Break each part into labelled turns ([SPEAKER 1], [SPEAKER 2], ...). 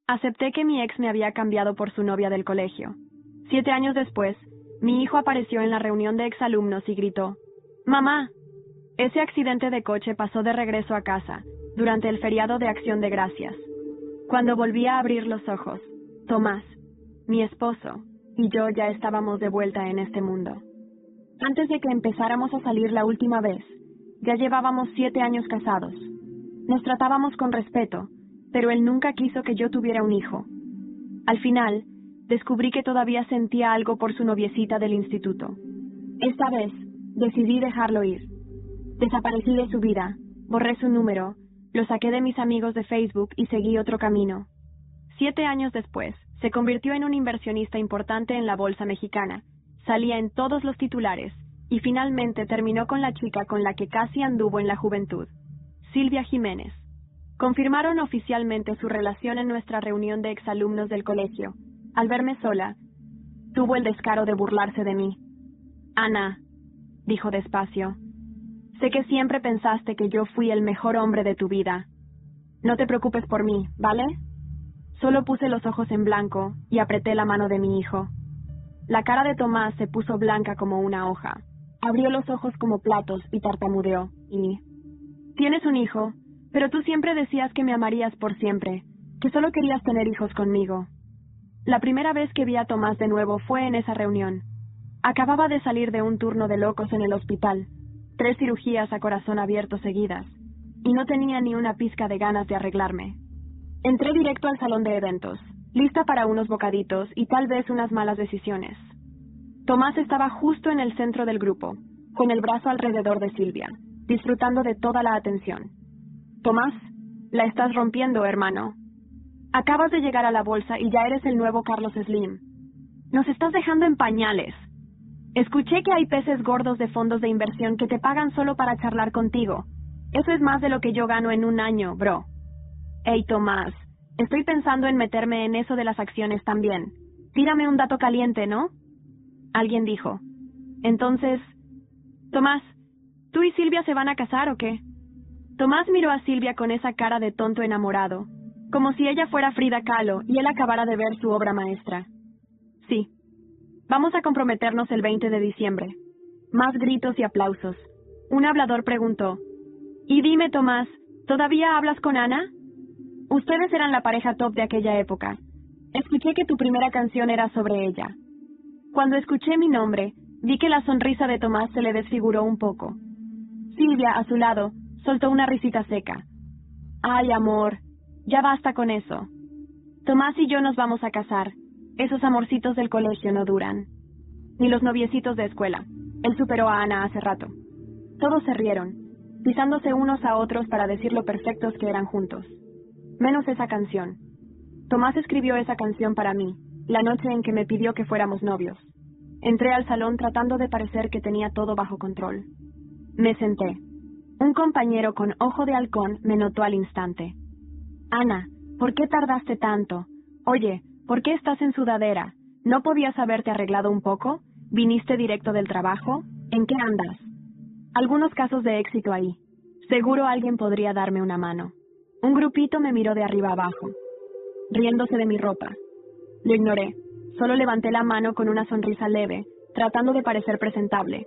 [SPEAKER 1] Acepté que mi ex me había cambiado por su novia del colegio. 7 años después, mi hijo apareció en la reunión de exalumnos y gritó: «¡Mamá!». Ese accidente de coche pasó de regreso a casa, durante el feriado de Acción de Gracias. Cuando volví a abrir los ojos, Tomás, mi esposo, y yo ya estábamos de vuelta en este mundo. Antes de que empezáramos a salir la última vez, ya llevábamos 7 años casados. Nos tratábamos con respeto, pero él nunca quiso que yo tuviera un hijo. Al final, descubrí que todavía sentía algo por su noviecita del instituto. Esta vez, decidí dejarlo ir. Desaparecí de su vida, borré su número, lo saqué de mis amigos de Facebook y seguí otro camino. 7 años después, se convirtió en un inversionista importante en la bolsa mexicana, salía en todos los titulares, y finalmente terminó con la chica con la que casi anduvo en la juventud, Silvia Jiménez. Confirmaron oficialmente su relación en nuestra reunión de exalumnos del colegio. Al verme sola, tuvo el descaro de burlarse de mí. «Ana», dijo despacio, «sé que siempre pensaste que yo fui el mejor hombre de tu vida. No te preocupes por mí, ¿vale?». Solo puse los ojos en blanco y apreté la mano de mi hijo. La cara de Tomás se puso blanca como una hoja. Abrió los ojos como platos y tartamudeó. «Tienes un hijo, pero tú siempre decías que me amarías por siempre, que solo querías tener hijos conmigo». La primera vez que vi a Tomás de nuevo fue en esa reunión. Acababa de salir de un turno de locos en el hospital, 3 cirugías a corazón abierto seguidas, y no tenía ni una pizca de ganas de arreglarme. Entré directo al salón de eventos, lista para unos bocaditos y tal vez unas malas decisiones. Tomás estaba justo en el centro del grupo, con el brazo alrededor de Silvia, disfrutando de toda la atención. «Tomás, la estás rompiendo, hermano. Acabas de llegar a la bolsa y ya eres el nuevo Carlos Slim. Nos estás dejando en pañales. Escuché que hay peces gordos de fondos de inversión que te pagan solo para charlar contigo. Eso es más de lo que yo gano en un año, bro». «Hey, Tomás, estoy pensando en meterme en eso de las acciones también. Tírame un dato caliente, ¿no?». Alguien dijo. «Entonces, Tomás, ¿tú y Silvia se van a casar o qué?». Tomás miró a Silvia con esa cara de tonto enamorado, como si ella fuera Frida Kahlo y él acabara de ver su obra maestra. «Sí. Vamos a comprometernos el 20 de diciembre. Más gritos y aplausos. Un hablador preguntó: «Y dime, Tomás, ¿todavía hablas con Ana?». «Ustedes eran la pareja top de aquella época. Escuché que tu primera canción era sobre ella». Cuando escuché mi nombre, vi que la sonrisa de Tomás se le desfiguró un poco. Silvia, a su lado, soltó una risita seca. «Ay, amor, ya basta con eso. Tomás y yo nos vamos a casar. Esos amorcitos del colegio no duran. Ni los noviecitos de escuela». Él superó a Ana hace rato. Todos se rieron, pisándose unos a otros para decir lo perfectos que eran juntos. Menos esa canción. Tomás escribió esa canción para mí, la noche en que me pidió que fuéramos novios. Entré al salón tratando de parecer que tenía todo bajo control. Me senté. Un compañero con ojo de halcón me notó al instante. «Ana, ¿por qué tardaste tanto? Oye, ¿por qué estás en sudadera? ¿No podías haberte arreglado un poco? ¿Viniste directo del trabajo? ¿En qué andas?». Algunos casos de éxito ahí. Seguro alguien podría darme una mano. Un grupito me miró de arriba abajo, riéndose de mi ropa. Lo ignoré. Solo levanté la mano con una sonrisa leve, tratando de parecer presentable.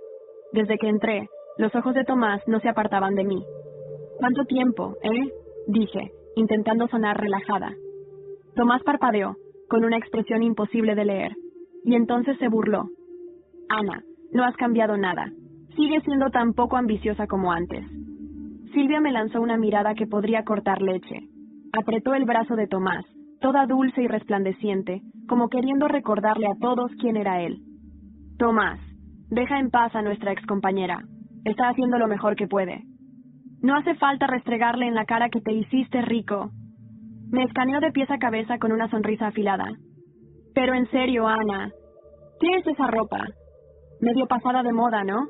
[SPEAKER 1] Desde que entré, los ojos de Tomás no se apartaban de mí. «¿Cuánto tiempo, dije, intentando sonar relajada. Tomás parpadeó, con una expresión imposible de leer, y entonces se burló. «Ana, no has cambiado nada. Sigues siendo tan poco ambiciosa como antes». Silvia me lanzó una mirada que podría cortar leche. Apretó el brazo de Tomás, toda dulce y resplandeciente, como queriendo recordarle a todos quién era él. «Tomás, deja en paz a nuestra excompañera. Está haciendo lo mejor que puede. No hace falta restregarle en la cara que te hiciste rico». Me escaneó de pies a cabeza con una sonrisa afilada. «Pero en serio, Ana, ¿qué es esa ropa? Medio pasada de moda, ¿no?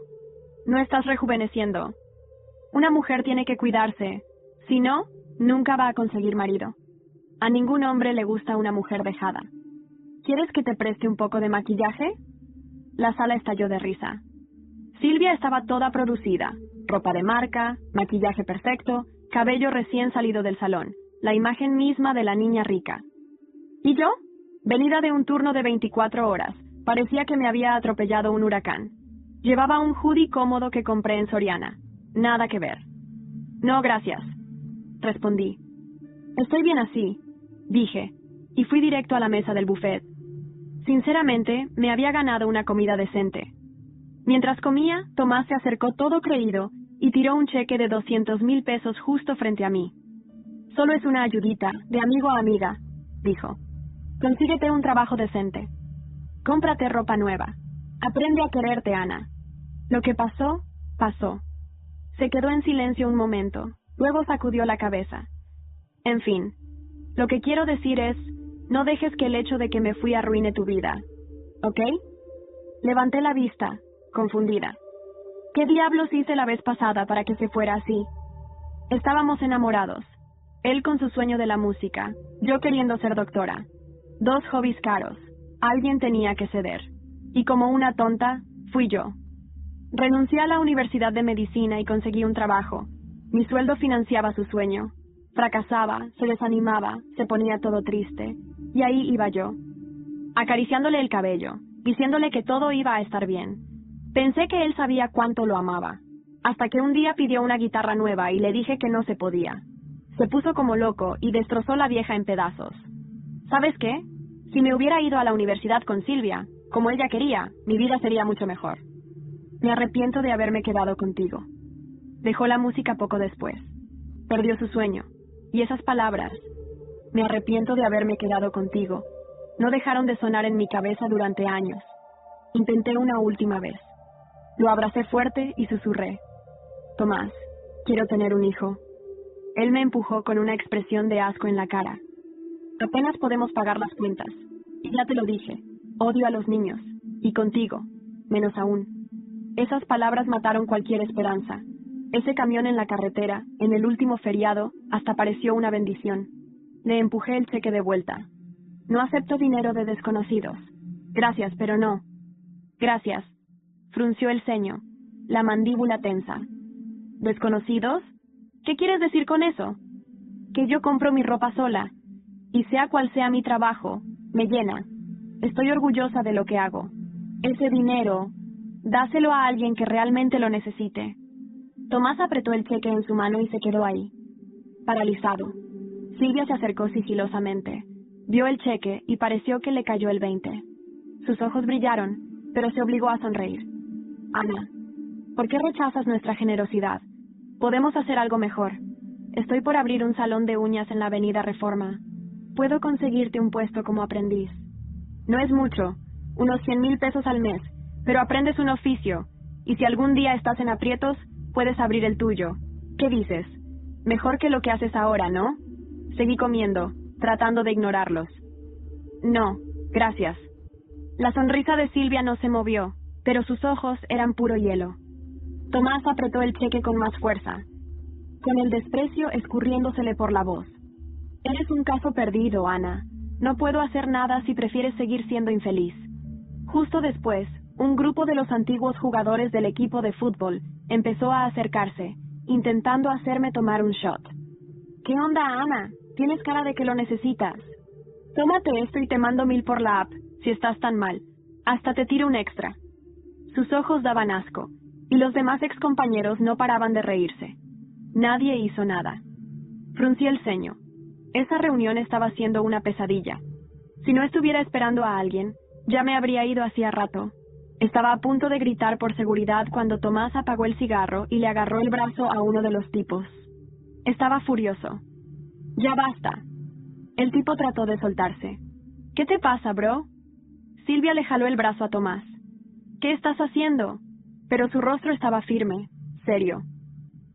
[SPEAKER 1] No estás rejuveneciendo. Una mujer tiene que cuidarse. Si no, nunca va a conseguir marido. A ningún hombre le gusta una mujer dejada. ¿Quieres que te preste un poco de maquillaje?». La sala estalló de risa. Silvia estaba toda producida. Ropa de marca, maquillaje perfecto, cabello recién salido del salón. La imagen misma de la niña rica. ¿Y yo? Venida de un turno de 24 horas, parecía que me había atropellado un huracán. Llevaba un hoodie cómodo que compré en Soriana. Nada que ver. No, gracias, respondí. Estoy bien así, dije, y fui directo a la mesa del buffet. Sinceramente, me había ganado una comida decente. Mientras comía, Tomás se acercó todo creído y tiró un cheque de 200,000 pesos justo frente a mí. Solo es una ayudita, de amigo a amiga, dijo. Consíguete un trabajo decente. Cómprate ropa nueva. Aprende a quererte, Ana. Lo que pasó, pasó. Se quedó en silencio un momento, luego sacudió la cabeza. En fin, lo que quiero decir es, no dejes que el hecho de que me fui arruine tu vida, ¿ok? Levanté la vista, confundida. ¿Qué diablos hice la vez pasada para que se fuera así? Estábamos enamorados. Él con su sueño de la música, yo queriendo ser doctora. Dos hobbies caros. Alguien tenía que ceder. Y como una tonta, fui yo. Renuncié a la Universidad de Medicina y conseguí un trabajo. Mi sueldo financiaba su sueño. Fracasaba, se desanimaba, se ponía todo triste. Y ahí iba yo, acariciándole el cabello, diciéndole que todo iba a estar bien. Pensé que él sabía cuánto lo amaba. Hasta que un día pidió una guitarra nueva y le dije que no se podía. Se puso como loco y destrozó la vieja en pedazos. ¿Sabes qué? Si me hubiera ido a la universidad con Silvia, como ella quería, mi vida sería mucho mejor. Me arrepiento de haberme quedado contigo. Dejó la música poco después. Perdió su sueño. Y esas palabras, me arrepiento de haberme quedado contigo, no dejaron de sonar en mi cabeza durante años. Intenté una última vez. Lo abracé fuerte y susurré. Tomás, quiero tener un hijo. Él me empujó con una expresión de asco en la cara. Apenas podemos pagar las cuentas. Y ya te lo dije, odio a los niños. Y contigo, menos aún. Esas palabras mataron cualquier esperanza. Ese camión en la carretera, en el último feriado, hasta pareció una bendición. Le empujé el cheque de vuelta. No acepto dinero de desconocidos. Gracias, pero no. Gracias. Frunció el ceño, la mandíbula tensa. ¿Desconocidos? ¿Qué quieres decir con eso? Que yo compro mi ropa sola. Y sea cual sea mi trabajo, me llena. Estoy orgullosa de lo que hago. Ese dinero, dáselo a alguien que realmente lo necesite. Tomás apretó el cheque en su mano y se quedó ahí, paralizado. Silvia se acercó sigilosamente. Vio el cheque y pareció que le cayó el 20. Sus ojos brillaron, pero se obligó a sonreír. Ana, ¿por qué rechazas nuestra generosidad? Podemos hacer algo mejor. Estoy por abrir un salón de uñas en la Avenida Reforma. Puedo conseguirte un puesto como aprendiz. No es mucho, unos 100,000 pesos al mes, pero aprendes un oficio, y si algún día estás en aprietos, puedes abrir el tuyo. ¿Qué dices? Mejor que lo que haces ahora, ¿no? Seguí comiendo, tratando de ignorarlos. No, gracias. La sonrisa de Silvia no se movió, pero sus ojos eran puro hielo. Tomás apretó el cheque con más fuerza, con el desprecio escurriéndosele por la voz. Eres un caso perdido, Ana. No puedo hacer nada si prefieres seguir siendo infeliz. Justo después, un grupo de los antiguos jugadores del equipo de fútbol empezó a acercarse, intentando hacerme tomar un shot. ¿Qué onda, Ana? Tienes cara de que lo necesitas. Tómate esto y te mando 1,000 por la app, si estás tan mal. Hasta te tiro un extra. Sus ojos daban asco, y los demás excompañeros no paraban de reírse. Nadie hizo nada. Fruncí el ceño. Esa reunión estaba siendo una pesadilla. Si no estuviera esperando a alguien, ya me habría ido hacía rato. Estaba a punto de gritar por seguridad cuando Tomás apagó el cigarro y le agarró el brazo a uno de los tipos. Estaba furioso. «Ya basta». El tipo trató de soltarse. «¿Qué te pasa, bro?» Silvia le jaló el brazo a Tomás. «¿Qué estás haciendo?» Pero su rostro estaba firme, serio.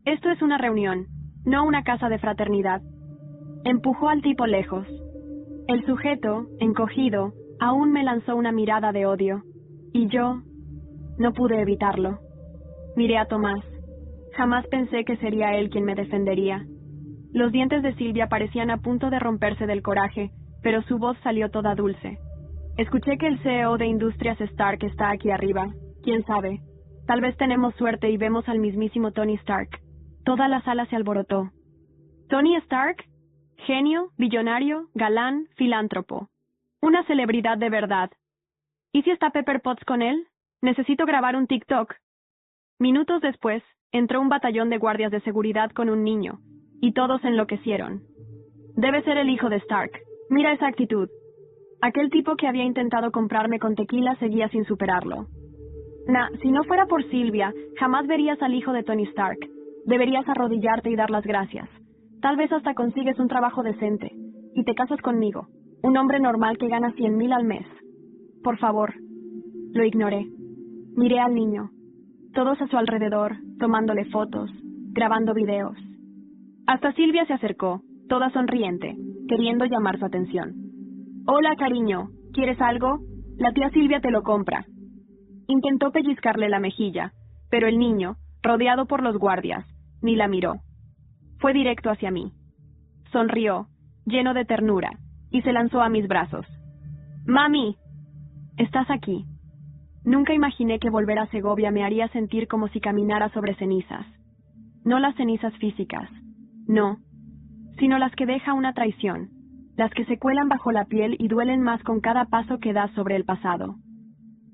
[SPEAKER 1] «Esto es una reunión, no una casa de fraternidad». Empujó al tipo lejos. El sujeto, encogido, aún me lanzó una mirada de odio. Y yo no pude evitarlo. Miré a Tomás. Jamás pensé que sería él quien me defendería. Los dientes de Silvia parecían a punto de romperse del coraje, pero su voz salió toda dulce. Escuché que el CEO de Industrias Stark está aquí arriba. ¿Quién sabe? Tal vez tenemos suerte y vemos al mismísimo Tony Stark. Toda la sala se alborotó. ¿Tony Stark? Genio, billonario, galán, filántropo. Una celebridad de verdad. ¿Y si está Pepper Potts con él? Necesito grabar un TikTok. Minutos después, entró un batallón de guardias de seguridad con un niño, y todos enloquecieron. Debe ser el hijo de Stark. Mira esa actitud. Aquel tipo que había intentado comprarme con tequila seguía sin superarlo. Si no fuera por Sylvia, jamás verías al hijo de Tony Stark. Deberías arrodillarte y dar las gracias. Tal vez hasta consigues un trabajo decente, y te casas conmigo, un hombre normal que gana 100,000 al mes. Por favor. Lo ignoré. Miré al niño. Todos a su alrededor, tomándole fotos, grabando videos. Hasta Sylvia se acercó, toda sonriente, queriendo llamar su atención. Hola, cariño, ¿quieres algo? La tía Sylvia te lo compra. Intentó pellizcarle la mejilla, pero el niño, rodeado por los guardias, ni la miró. Fue directo hacia mí. Sonrió, lleno de ternura, y se lanzó a mis brazos. ¡Mami! Estás aquí. Nunca imaginé que volver a Segovia me haría sentir como si caminara sobre cenizas. No las cenizas físicas, no, sino las que deja una traición, las que se cuelan bajo la piel y duelen más con cada paso que das sobre el pasado.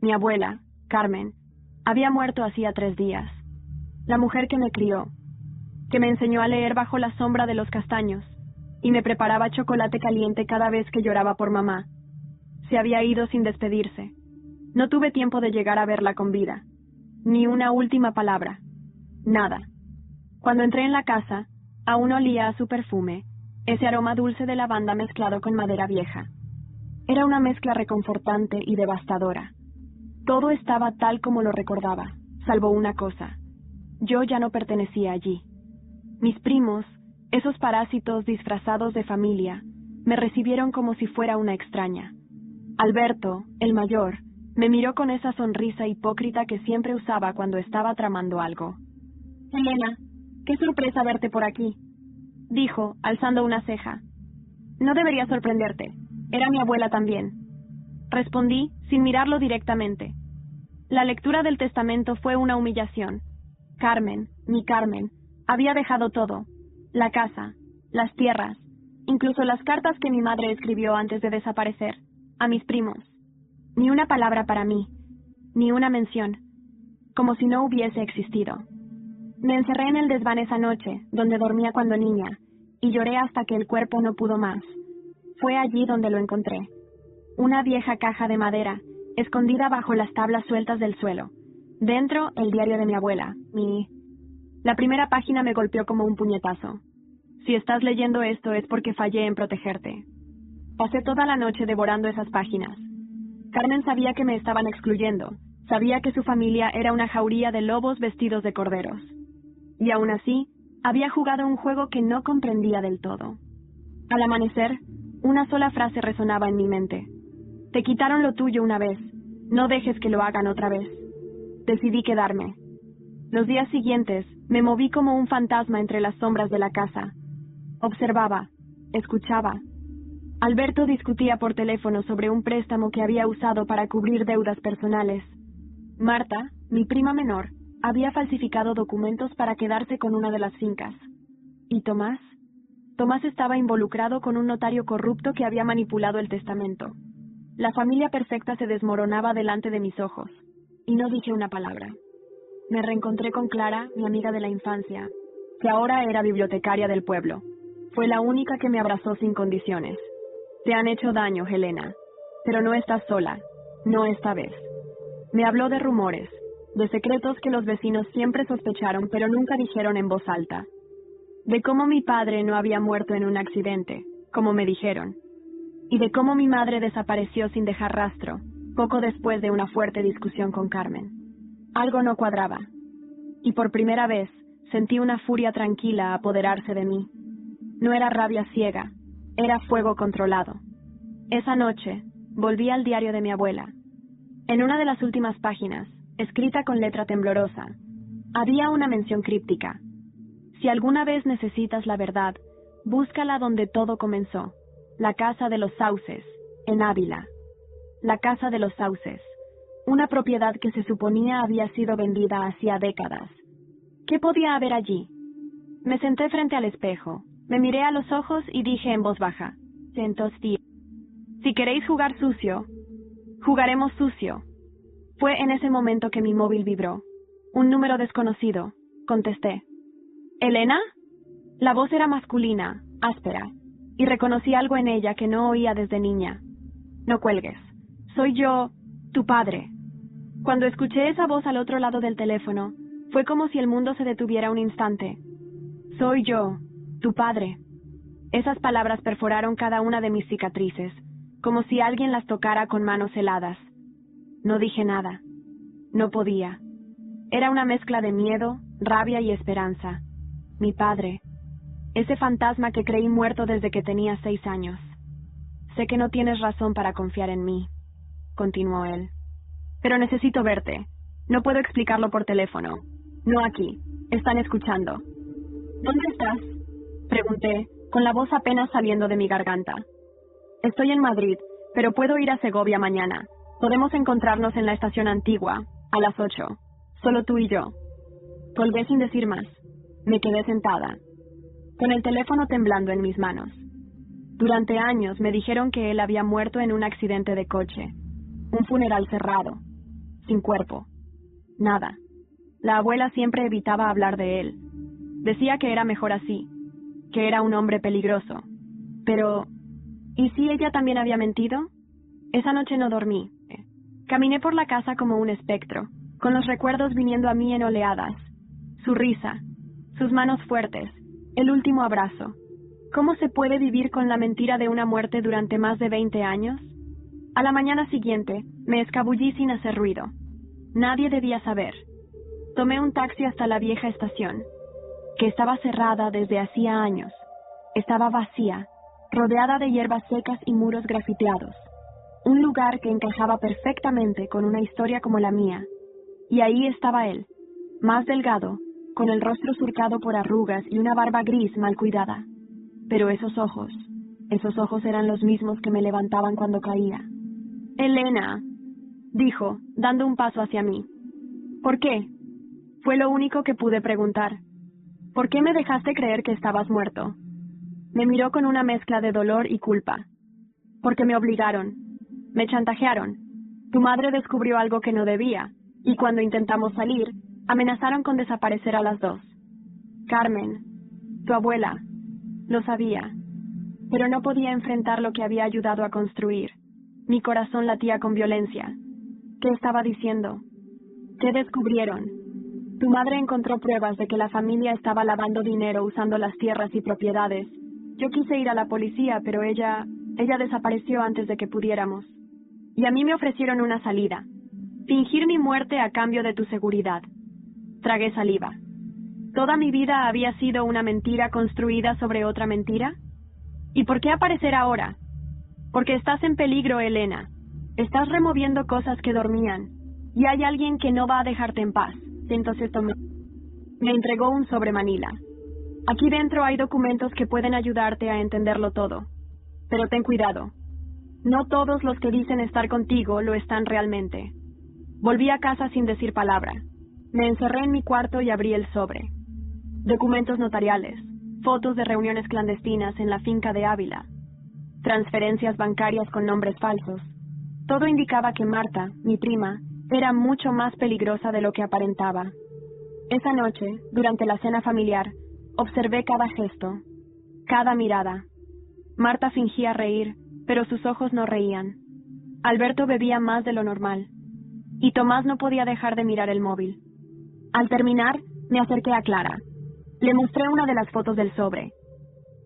[SPEAKER 1] Mi abuela, Carmen, había muerto hacía 3 días. La mujer que me crió, que me enseñó a leer bajo la sombra de los castaños, y me preparaba chocolate caliente cada vez que lloraba por mamá. Se había ido sin despedirse. No tuve tiempo de llegar a verla con vida. Ni una última palabra. Nada. Cuando entré en la casa, aún olía a su perfume, ese aroma dulce de lavanda mezclado con madera vieja. Era una mezcla reconfortante y devastadora. Todo estaba tal como lo recordaba, salvo una cosa. Yo ya no pertenecía allí. Mis primos, esos parásitos disfrazados de familia, me recibieron como si fuera una extraña. Alberto, el mayor, me miró con esa sonrisa hipócrita que siempre usaba cuando estaba tramando algo. «Elena, qué sorpresa verte por aquí», dijo, alzando una ceja. «No debería sorprenderte. Era mi abuela también». Respondí, sin mirarlo directamente. La lectura del testamento fue una humillación. Carmen, mi Carmen, había dejado todo. La casa, las tierras, incluso las cartas que mi madre escribió antes de desaparecer, a mis primos. Ni una palabra para mí, ni una mención, como si no hubiese existido. Me encerré en el desván esa noche, donde dormía cuando niña, y lloré hasta que el cuerpo no pudo más. Fue allí donde lo encontré. Una vieja caja de madera, escondida bajo las tablas sueltas del suelo. Dentro, el diario de mi abuela, La primera página me golpeó como un puñetazo. Si estás leyendo esto es porque fallé en protegerte. Pasé toda la noche devorando esas páginas. Carmen sabía que me estaban excluyendo, sabía que su familia era una jauría de lobos vestidos de corderos. Y aún así, había jugado un juego que no comprendía del todo. Al amanecer, una sola frase resonaba en mi mente. Te quitaron lo tuyo una vez, no dejes que lo hagan otra vez. Decidí quedarme. Los días siguientes, me moví como un fantasma entre las sombras de la casa. Observaba, escuchaba. Alberto discutía por teléfono sobre un préstamo que había usado para cubrir deudas personales. Marta, mi prima menor, había falsificado documentos para quedarse con una de las fincas. ¿Y Tomás? Tomás estaba involucrado con un notario corrupto que había manipulado el testamento. La familia perfecta se desmoronaba delante de mis ojos, y no dije una palabra. Me reencontré con Clara, mi amiga de la infancia, que ahora era bibliotecaria del pueblo. Fue la única que me abrazó sin condiciones. Te han hecho daño, Helena, pero no estás sola, no esta vez. Me habló de rumores, de secretos que los vecinos siempre sospecharon pero nunca dijeron en voz alta. De cómo mi padre no había muerto en un accidente, como me dijeron, y de cómo mi madre desapareció sin dejar rastro, poco después de una fuerte discusión con Carmen. Algo no cuadraba, y por primera vez sentí una furia tranquila apoderarse de mí. No era rabia ciega, era fuego controlado. Esa noche, volví al diario de mi abuela. En una de las últimas páginas, escrita con letra temblorosa, había una mención críptica. Si alguna vez necesitas la verdad, búscala donde todo comenzó. La casa de los Sauces, en Ávila. La casa de los Sauces, una propiedad que se suponía había sido vendida hacía décadas. ¿Qué podía haber allí? Me senté frente al espejo. Me miré a los ojos y dije en voz baja, Si queréis jugar sucio, jugaremos sucio. Fue en ese momento que mi móvil vibró. Un número desconocido. Contesté. ¿Elena? La voz era masculina, áspera, y reconocí algo en ella que no oía desde niña. No cuelgues. Soy yo, tu padre. Cuando escuché esa voz al otro lado del teléfono, fue como si el mundo se detuviera un instante. Soy yo, tu padre. Esas palabras perforaron cada una de mis cicatrices, como si alguien las tocara con manos heladas. No dije nada. No podía. Era una mezcla de miedo, rabia y esperanza. Mi padre. Ese fantasma que creí muerto desde que tenía 6 años. Sé que no tienes razón para confiar en mí, continuó él. Pero necesito verte. No puedo explicarlo por teléfono. No aquí. Están escuchando. ¿Dónde estás? Pregunté, con la voz apenas saliendo de mi garganta. Estoy en Madrid, pero puedo ir a Segovia mañana. Podemos encontrarnos en la estación antigua, a las 8. Solo tú y yo. Colgué sin decir más. Me quedé sentada, con el teléfono temblando en mis manos. Durante años me dijeron que él había muerto en un accidente de coche. Un funeral cerrado. Sin cuerpo. Nada. La abuela siempre evitaba hablar de él. Decía que era mejor así, que era un hombre peligroso. Pero, ¿y si ella también había mentido? Esa noche no dormí. Caminé por la casa como un espectro, con los recuerdos viniendo a mí en oleadas. Su risa, sus manos fuertes, el último abrazo. ¿Cómo se puede vivir con la mentira de una muerte durante más de 20 años? A la mañana siguiente, me escabullí sin hacer ruido. Nadie debía saber. Tomé un taxi hasta la vieja estación, que estaba cerrada desde hacía años. Estaba vacía, rodeada de hierbas secas y muros grafiteados. Un lugar que encajaba perfectamente con una historia como la mía. Y ahí estaba él, más delgado, con el rostro surcado por arrugas y una barba gris mal cuidada. Pero esos ojos eran los mismos que me levantaban cuando caía. «Elena», dijo, dando un paso hacia mí. «¿Por qué?». Fue lo único que pude preguntar. «¿Por qué me dejaste creer que estabas muerto?». Me miró con una mezcla de dolor y culpa. «Porque me obligaron. Me chantajearon. Tu madre descubrió algo que no debía, y cuando intentamos salir, amenazaron con desaparecer a las 2. Carmen, tu abuela, lo sabía, pero no podía enfrentar lo que había ayudado a construir. Mi corazón latía con violencia. ¿Qué estaba diciendo? ¿Qué descubrieron? Tu madre encontró pruebas de que la familia estaba lavando dinero usando las tierras y propiedades. Yo quise ir a la policía, pero ella desapareció antes de que pudiéramos. Y a mí me ofrecieron una salida. Fingir mi muerte a cambio de tu seguridad. Tragué saliva. ¿Toda mi vida había sido una mentira construida sobre otra mentira? ¿Y por qué aparecer ahora? Porque estás en peligro, Elena. Estás removiendo cosas que dormían. Y hay alguien que no va a dejarte en paz. Entonces me entregó un sobre Manila. Aquí dentro hay documentos que pueden ayudarte a entenderlo todo. Pero ten cuidado. No todos los que dicen estar contigo lo están realmente. Volví a casa sin decir palabra. Me encerré en mi cuarto y abrí el sobre. Documentos notariales, fotos de reuniones clandestinas en la finca de Ávila, transferencias bancarias con nombres falsos. Todo indicaba que Marta, mi prima, era mucho más peligrosa de lo que aparentaba. Esa noche, durante la cena familiar, observé cada gesto, cada mirada. Marta fingía reír, pero sus ojos no reían. Alberto bebía más de lo normal. Y Tomás no podía dejar de mirar el móvil. Al terminar, me acerqué a Clara. Le mostré una de las fotos del sobre.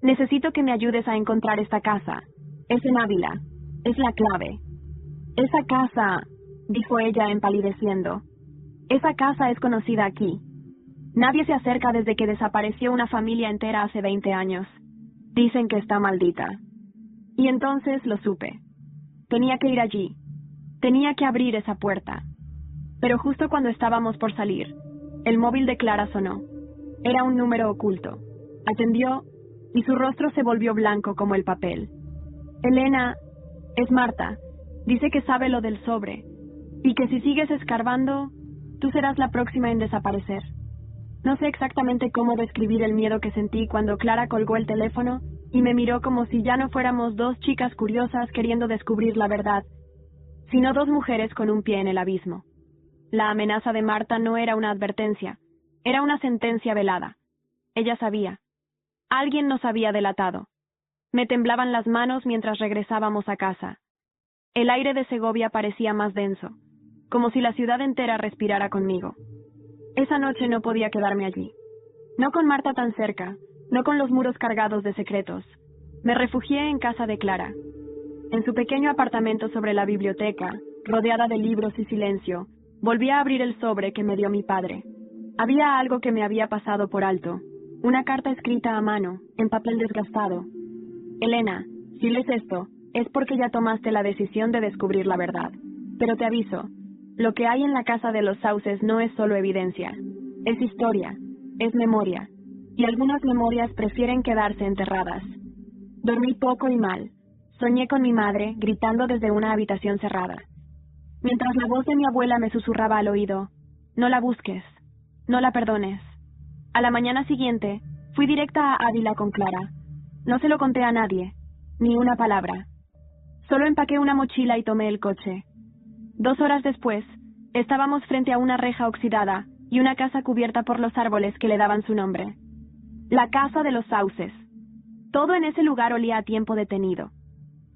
[SPEAKER 1] Necesito que me ayudes a encontrar esta casa. Es en Ávila. Es la clave. Esa casa, dijo ella empalideciendo. Esa casa es conocida aquí. Nadie se acerca desde que desapareció una familia entera hace 20 años. Dicen que está maldita. Y entonces lo supe. Tenía que ir allí. Tenía que abrir esa puerta. Pero justo cuando estábamos por salir, el móvil de Clara sonó. Era un número oculto. Atendió y su rostro se volvió blanco como el papel. Elena, es Marta. Dice que sabe lo del sobre y que si sigues escarbando, tú serás la próxima en desaparecer. No sé exactamente cómo describir el miedo que sentí cuando Clara colgó el teléfono y me miró como si ya no fuéramos dos chicas curiosas queriendo descubrir la verdad, sino dos mujeres con un pie en el abismo. La amenaza de Marta no era una advertencia, era una sentencia velada. Ella sabía. Alguien nos había delatado. Me temblaban las manos mientras regresábamos a casa. El aire de Segovia parecía más denso, como si la ciudad entera respirara conmigo. Esa noche no podía quedarme allí. No con Marta tan cerca, no con los muros cargados de secretos. Me refugié en casa de Clara. En su pequeño apartamento sobre la biblioteca, rodeada de libros y silencio, volví a abrir el sobre que me dio mi padre. Había algo que me había pasado por alto. Una carta escrita a mano, en papel desgastado. Elena, si lees esto, es porque ya tomaste la decisión de descubrir la verdad. Pero te aviso, lo que hay en la casa de los Sauces no es solo evidencia. Es historia, es memoria. Y algunas memorias prefieren quedarse enterradas. Dormí poco y mal. Soñé con mi madre, gritando desde una habitación cerrada. Mientras la voz de mi abuela me susurraba al oído, no la busques, no la perdones. A la mañana siguiente, fui directa a Ávila con Clara. No se lo conté a nadie, ni una palabra. Solo empaqué una mochila y tomé el coche. 2 horas después, estábamos frente a una reja oxidada y una casa cubierta por los árboles que le daban su nombre. La casa de los Sauces. Todo en ese lugar olía a tiempo detenido.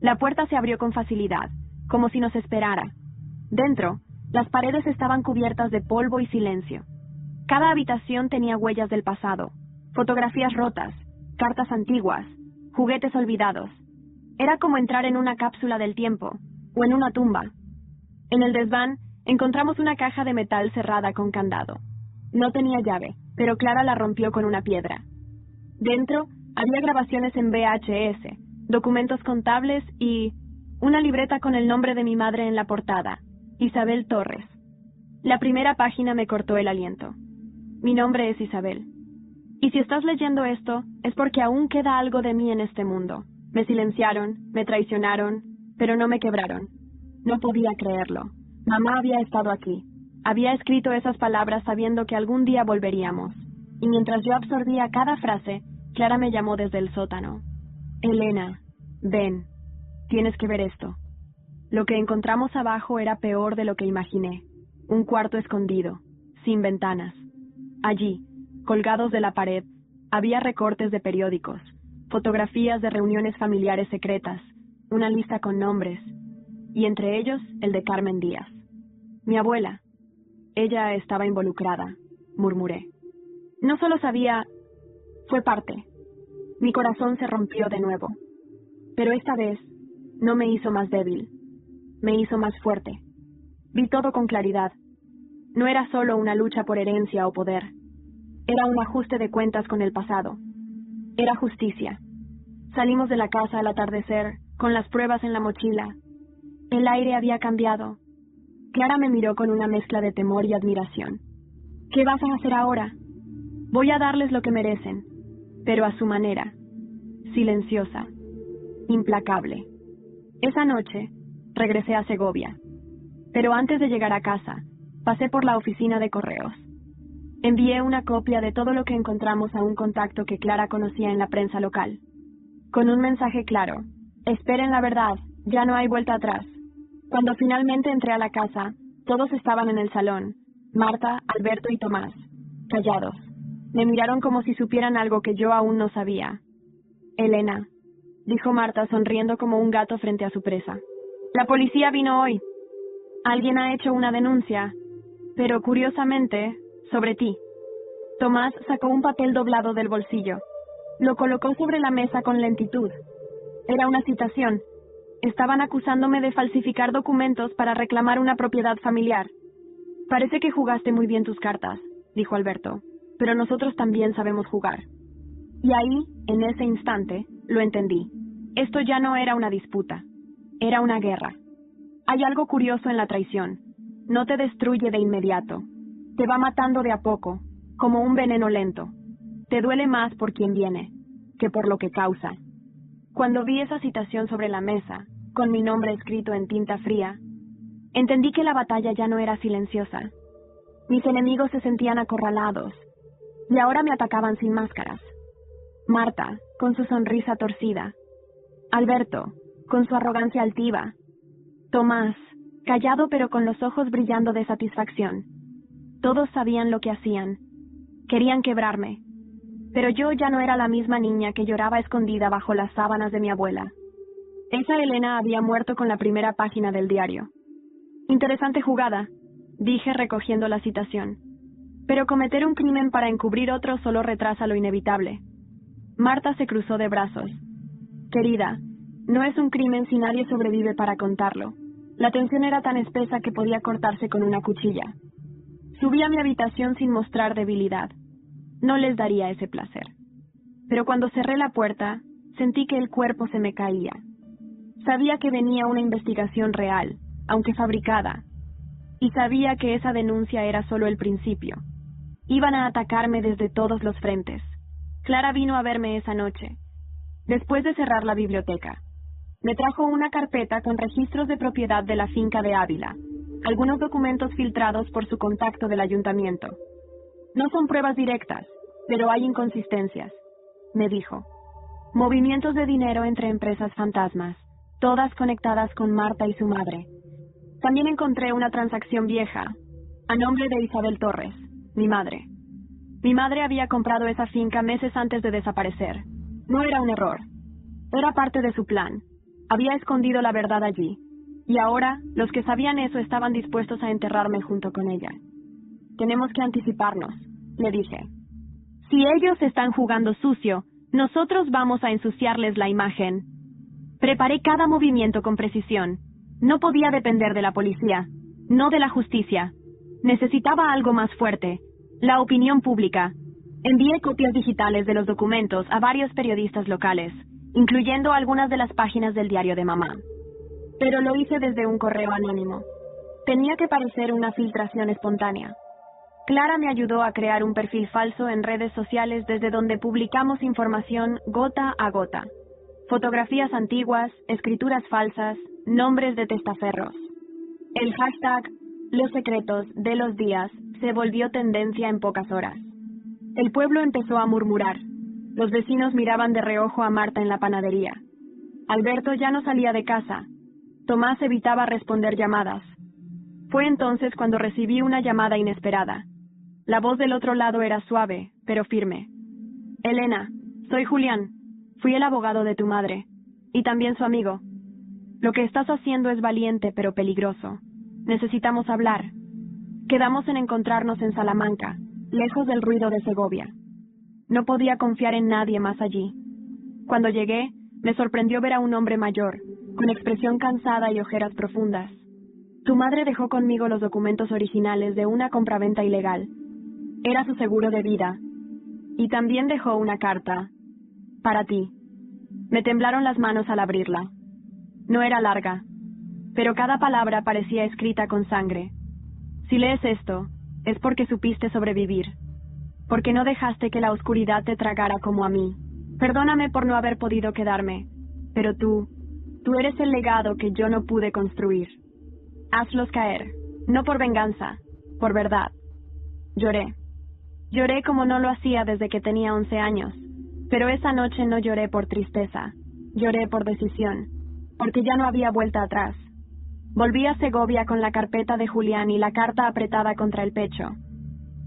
[SPEAKER 1] La puerta se abrió con facilidad, como si nos esperara. Dentro, las paredes estaban cubiertas de polvo y silencio. Cada habitación tenía huellas del pasado, fotografías rotas, cartas antiguas, juguetes olvidados. Era como entrar en una cápsula del tiempo, o en una tumba. En el desván, encontramos una caja de metal cerrada con candado. No tenía llave, pero Clara la rompió con una piedra. Dentro, había grabaciones en VHS, documentos contables y una libreta con el nombre de mi madre en la portada, Isabel Torres. La primera página me cortó el aliento. Mi nombre es Isabel. Y si estás leyendo esto, es porque aún queda algo de mí en este mundo. Me silenciaron, me traicionaron, pero no me quebraron. No podía creerlo. Mamá había estado aquí. Había escrito esas palabras sabiendo que algún día volveríamos. Y mientras yo absorbía cada frase, Clara me llamó desde el sótano. Elena, ven. Tienes que ver esto. Lo que encontramos abajo era peor de lo que imaginé. Un cuarto escondido, sin ventanas. Allí, colgados de la pared, había recortes de periódicos, fotografías de reuniones familiares secretas, una lista con nombres, y entre ellos el de Carmen Díaz. Mi abuela. Ella estaba involucrada, murmuré. No solo sabía, fue parte. Mi corazón se rompió de nuevo. Pero esta vez no me hizo más débil, me hizo más fuerte. Vi todo con claridad. No era solo una lucha por herencia o poder. Era un ajuste de cuentas con el pasado. Era justicia. Salimos de la casa al atardecer, con las pruebas en la mochila. El aire había cambiado. Clara me miró con una mezcla de temor y admiración. ¿Qué vas a hacer ahora? Voy a darles lo que merecen, pero a su manera. Silenciosa. Implacable. Esa noche, regresé a Segovia. Pero antes de llegar a casa, pasé por la oficina de correos. Envié una copia de todo lo que encontramos a un contacto que Clara conocía en la prensa local. Con un mensaje claro. Esperen la verdad, ya no hay vuelta atrás. Cuando finalmente entré a la casa, todos estaban en el salón. Marta, Alberto y Tomás. Callados. Me miraron como si supieran algo que yo aún no sabía. Elena, dijo Marta sonriendo como un gato frente a su presa. La policía vino hoy. Alguien ha hecho una denuncia, pero curiosamente, sobre ti. Tomás sacó un papel doblado del bolsillo. Lo colocó sobre la mesa con lentitud. Era una citación. Estaban acusándome de falsificar documentos para reclamar una propiedad familiar. Parece que jugaste muy bien tus cartas, dijo Alberto, pero nosotros también sabemos jugar. Y ahí, en ese instante, lo entendí. Esto ya no era una disputa. Era una guerra. Hay algo curioso en la traición. No te destruye de inmediato. Te va matando de a poco, como un veneno lento. Te duele más por quien viene, que por lo que causa. Cuando vi esa citación sobre la mesa, con mi nombre escrito en tinta fría, entendí que la batalla ya no era silenciosa. Mis enemigos se sentían acorralados, y ahora me atacaban sin máscaras. Marta, con su sonrisa torcida. Alberto, con su arrogancia altiva. Tomás, callado pero con los ojos brillando de satisfacción. Todos sabían lo que hacían. Querían quebrarme. Pero yo ya no era la misma niña que lloraba escondida bajo las sábanas de mi abuela. Esa Elena había muerto con la primera página del diario. Interesante jugada, dije recogiendo la citación. Pero cometer un crimen para encubrir otro solo retrasa lo inevitable. Marta se cruzó de brazos. Querida, no es un crimen si nadie sobrevive para contarlo. La tensión era tan espesa que podía cortarse con una cuchilla. Subí a mi habitación sin mostrar debilidad. No les daría ese placer. Pero cuando cerré la puerta, sentí que el cuerpo se me caía. Sabía que venía una investigación real, aunque fabricada. Y sabía que esa denuncia era solo el principio. Iban a atacarme desde todos los frentes. Clara vino a verme esa noche, después de cerrar la biblioteca. Me trajo una carpeta con registros de propiedad de la finca de Ávila, algunos documentos filtrados por su contacto del ayuntamiento. No son pruebas directas, pero hay inconsistencias, me dijo. Movimientos de dinero entre empresas fantasmas, todas conectadas con Marta y su madre. También encontré una transacción vieja, a nombre de Isabel Torres, mi madre. Mi madre había comprado esa finca meses antes de desaparecer. No era un error. Era parte de su plan. Había escondido la verdad allí. Y ahora, los que sabían eso estaban dispuestos a enterrarme junto con ella. Tenemos que anticiparnos, le dije. Si ellos están jugando sucio, nosotros vamos a ensuciarles la imagen. Preparé cada movimiento con precisión. No podía depender de la policía, no de la justicia. Necesitaba algo más fuerte. La opinión pública. Envié copias digitales de los documentos a varios periodistas locales, incluyendo algunas de las páginas del diario de mamá. Pero lo hice desde un correo anónimo. Tenía que parecer una filtración espontánea. Clara me ayudó a crear un perfil falso en redes sociales desde donde publicamos información gota a gota. Fotografías antiguas, escrituras falsas, nombres de testaferros. El hashtag Los secretos de los días se volvió tendencia en pocas horas. El pueblo empezó a murmurar. Los vecinos miraban de reojo a Marta en la panadería. Alberto ya no salía de casa. Tomás evitaba responder llamadas. Fue entonces cuando recibí una llamada inesperada. La voz del otro lado era suave, pero firme. Elena, soy Julián. Fui el abogado de tu madre. Y también su amigo. Lo que estás haciendo es valiente, pero peligroso. Necesitamos hablar. Quedamos en encontrarnos en Salamanca, lejos del ruido de Segovia. No podía confiar en nadie más allí. Cuando llegué, me sorprendió ver a un hombre mayor, con expresión cansada y ojeras profundas. Tu madre dejó conmigo los documentos originales de una compraventa ilegal. Era su seguro de vida. Y también dejó una carta. Para ti. Me temblaron las manos al abrirla. No era larga, pero cada palabra parecía escrita con sangre. Si lees esto, es porque supiste sobrevivir. Porque no dejaste que la oscuridad te tragara como a mí. Perdóname por no haber podido quedarme, pero tú eres el legado que yo no pude construir. Hazlos caer, no por venganza, por verdad. Lloré. Lloré como no lo hacía desde que tenía 11 años, pero esa noche no lloré por tristeza, lloré por decisión, porque ya no había vuelta atrás. Volví a Segovia con la carpeta de Julián y la carta apretada contra el pecho.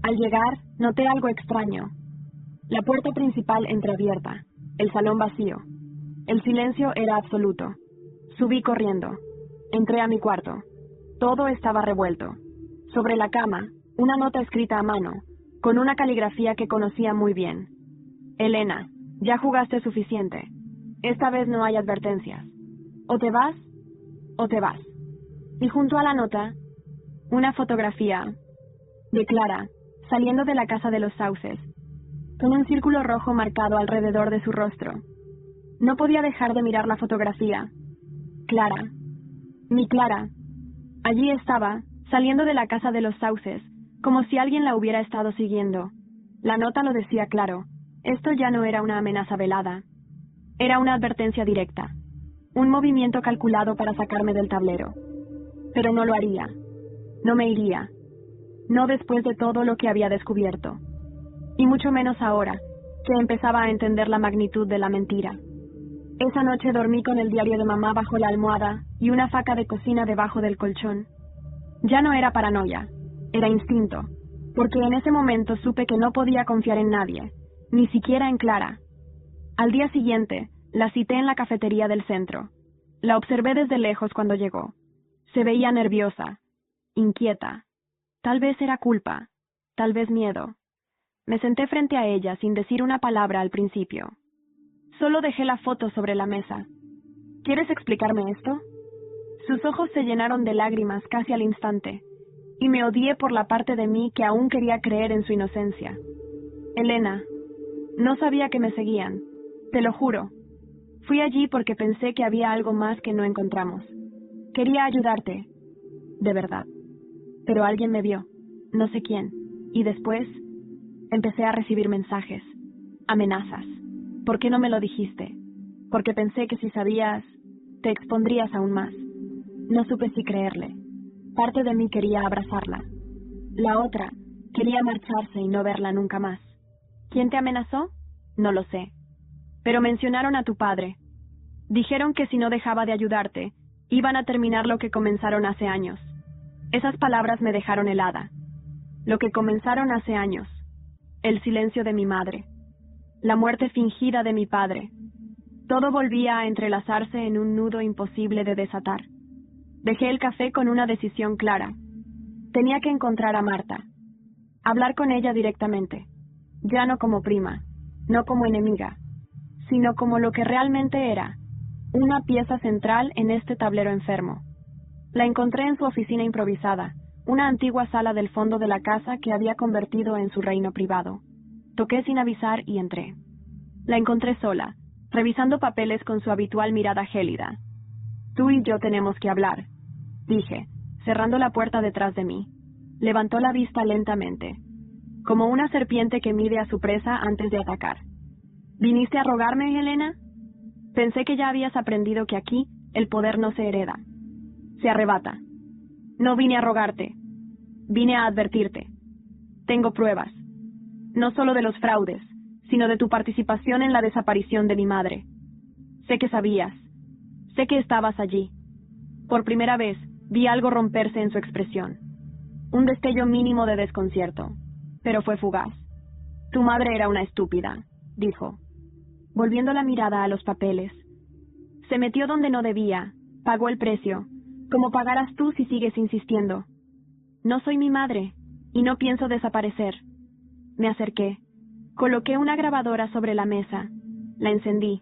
[SPEAKER 1] Al llegar, noté algo extraño. La puerta principal entreabierta, el salón vacío. El silencio era absoluto. Subí corriendo. Entré a mi cuarto. Todo estaba revuelto. Sobre la cama, una nota escrita a mano, con una caligrafía que conocía muy bien. Elena, ya jugaste suficiente. Esta vez no hay advertencias. O te vas, o te vas. Y junto a la nota, una fotografía de Clara, saliendo de la casa de los Sauces, con un círculo rojo marcado alrededor de su rostro. No podía dejar de mirar la fotografía. Clara, mi Clara, allí estaba, saliendo de la casa de los Sauces, como si alguien la hubiera estado siguiendo. La nota lo decía claro. Esto ya no era una amenaza velada. Era una advertencia directa. Un movimiento calculado para sacarme del tablero. Pero no lo haría. No me iría. No después de todo lo que había descubierto. Y mucho menos ahora, que empezaba a entender la magnitud de la mentira. Esa noche dormí con el diario de mamá bajo la almohada y una faca de cocina debajo del colchón. Ya no era paranoia, era instinto, porque en ese momento supe que no podía confiar en nadie, ni siquiera en Clara. Al día siguiente, la cité en la cafetería del centro. La observé desde lejos cuando llegó. Se veía nerviosa, inquieta. Tal vez era culpa, tal vez miedo. Me senté frente a ella sin decir una palabra al principio. Solo dejé la foto sobre la mesa. ¿Quieres explicarme esto? Sus ojos se llenaron de lágrimas casi al instante, y me odié por la parte de mí que aún quería creer en su inocencia. Elena, no sabía que me seguían, te lo juro. Fui allí porque pensé que había algo más que no encontramos. Quería ayudarte, de verdad. Pero alguien me vio, no sé quién, y después empecé a recibir mensajes, amenazas. ¿Por qué no me lo dijiste? Porque pensé que si sabías, te expondrías aún más. No supe si creerle. Parte de mí quería abrazarla. La otra quería marcharse y no verla nunca más. ¿Quién te amenazó? No lo sé. Pero mencionaron a tu padre. Dijeron que si no dejaba de ayudarte, iban a terminar lo que comenzaron hace años. Esas palabras me dejaron helada. Lo que comenzaron hace años. El silencio de mi madre. La muerte fingida de mi padre. Todo volvía a entrelazarse en un nudo imposible de desatar. Dejé el café con una decisión clara. Tenía que encontrar a Marta. Hablar con ella directamente. Ya no como prima, no como enemiga, sino como lo que realmente era, una pieza central en este tablero enfermo. La encontré en su oficina improvisada, una antigua sala del fondo de la casa que había convertido en su reino privado. Toqué sin avisar y entré. La encontré sola, revisando papeles con su habitual mirada gélida. Tú y yo tenemos que hablar, dije, cerrando la puerta detrás de mí. Levantó la vista lentamente, como una serpiente que mide a su presa antes de atacar. ¿Viniste a rogarme, Helena? Pensé que ya habías aprendido que aquí el poder no se hereda, se arrebata. No vine a rogarte, vine a advertirte. Tengo pruebas, no solo de los fraudes, sino de tu participación en la desaparición de mi madre. Sé que sabías, sé que estabas allí. Por primera vez vi algo romperse en su expresión. Un destello mínimo de desconcierto, pero fue fugaz. Tu madre era una estúpida, dijo, volviendo la mirada a los papeles. Se metió donde no debía, pagó el precio, como pagarás tú si sigues insistiendo. No soy mi madre, y no pienso desaparecer. Me acerqué, coloqué una grabadora sobre la mesa, la encendí.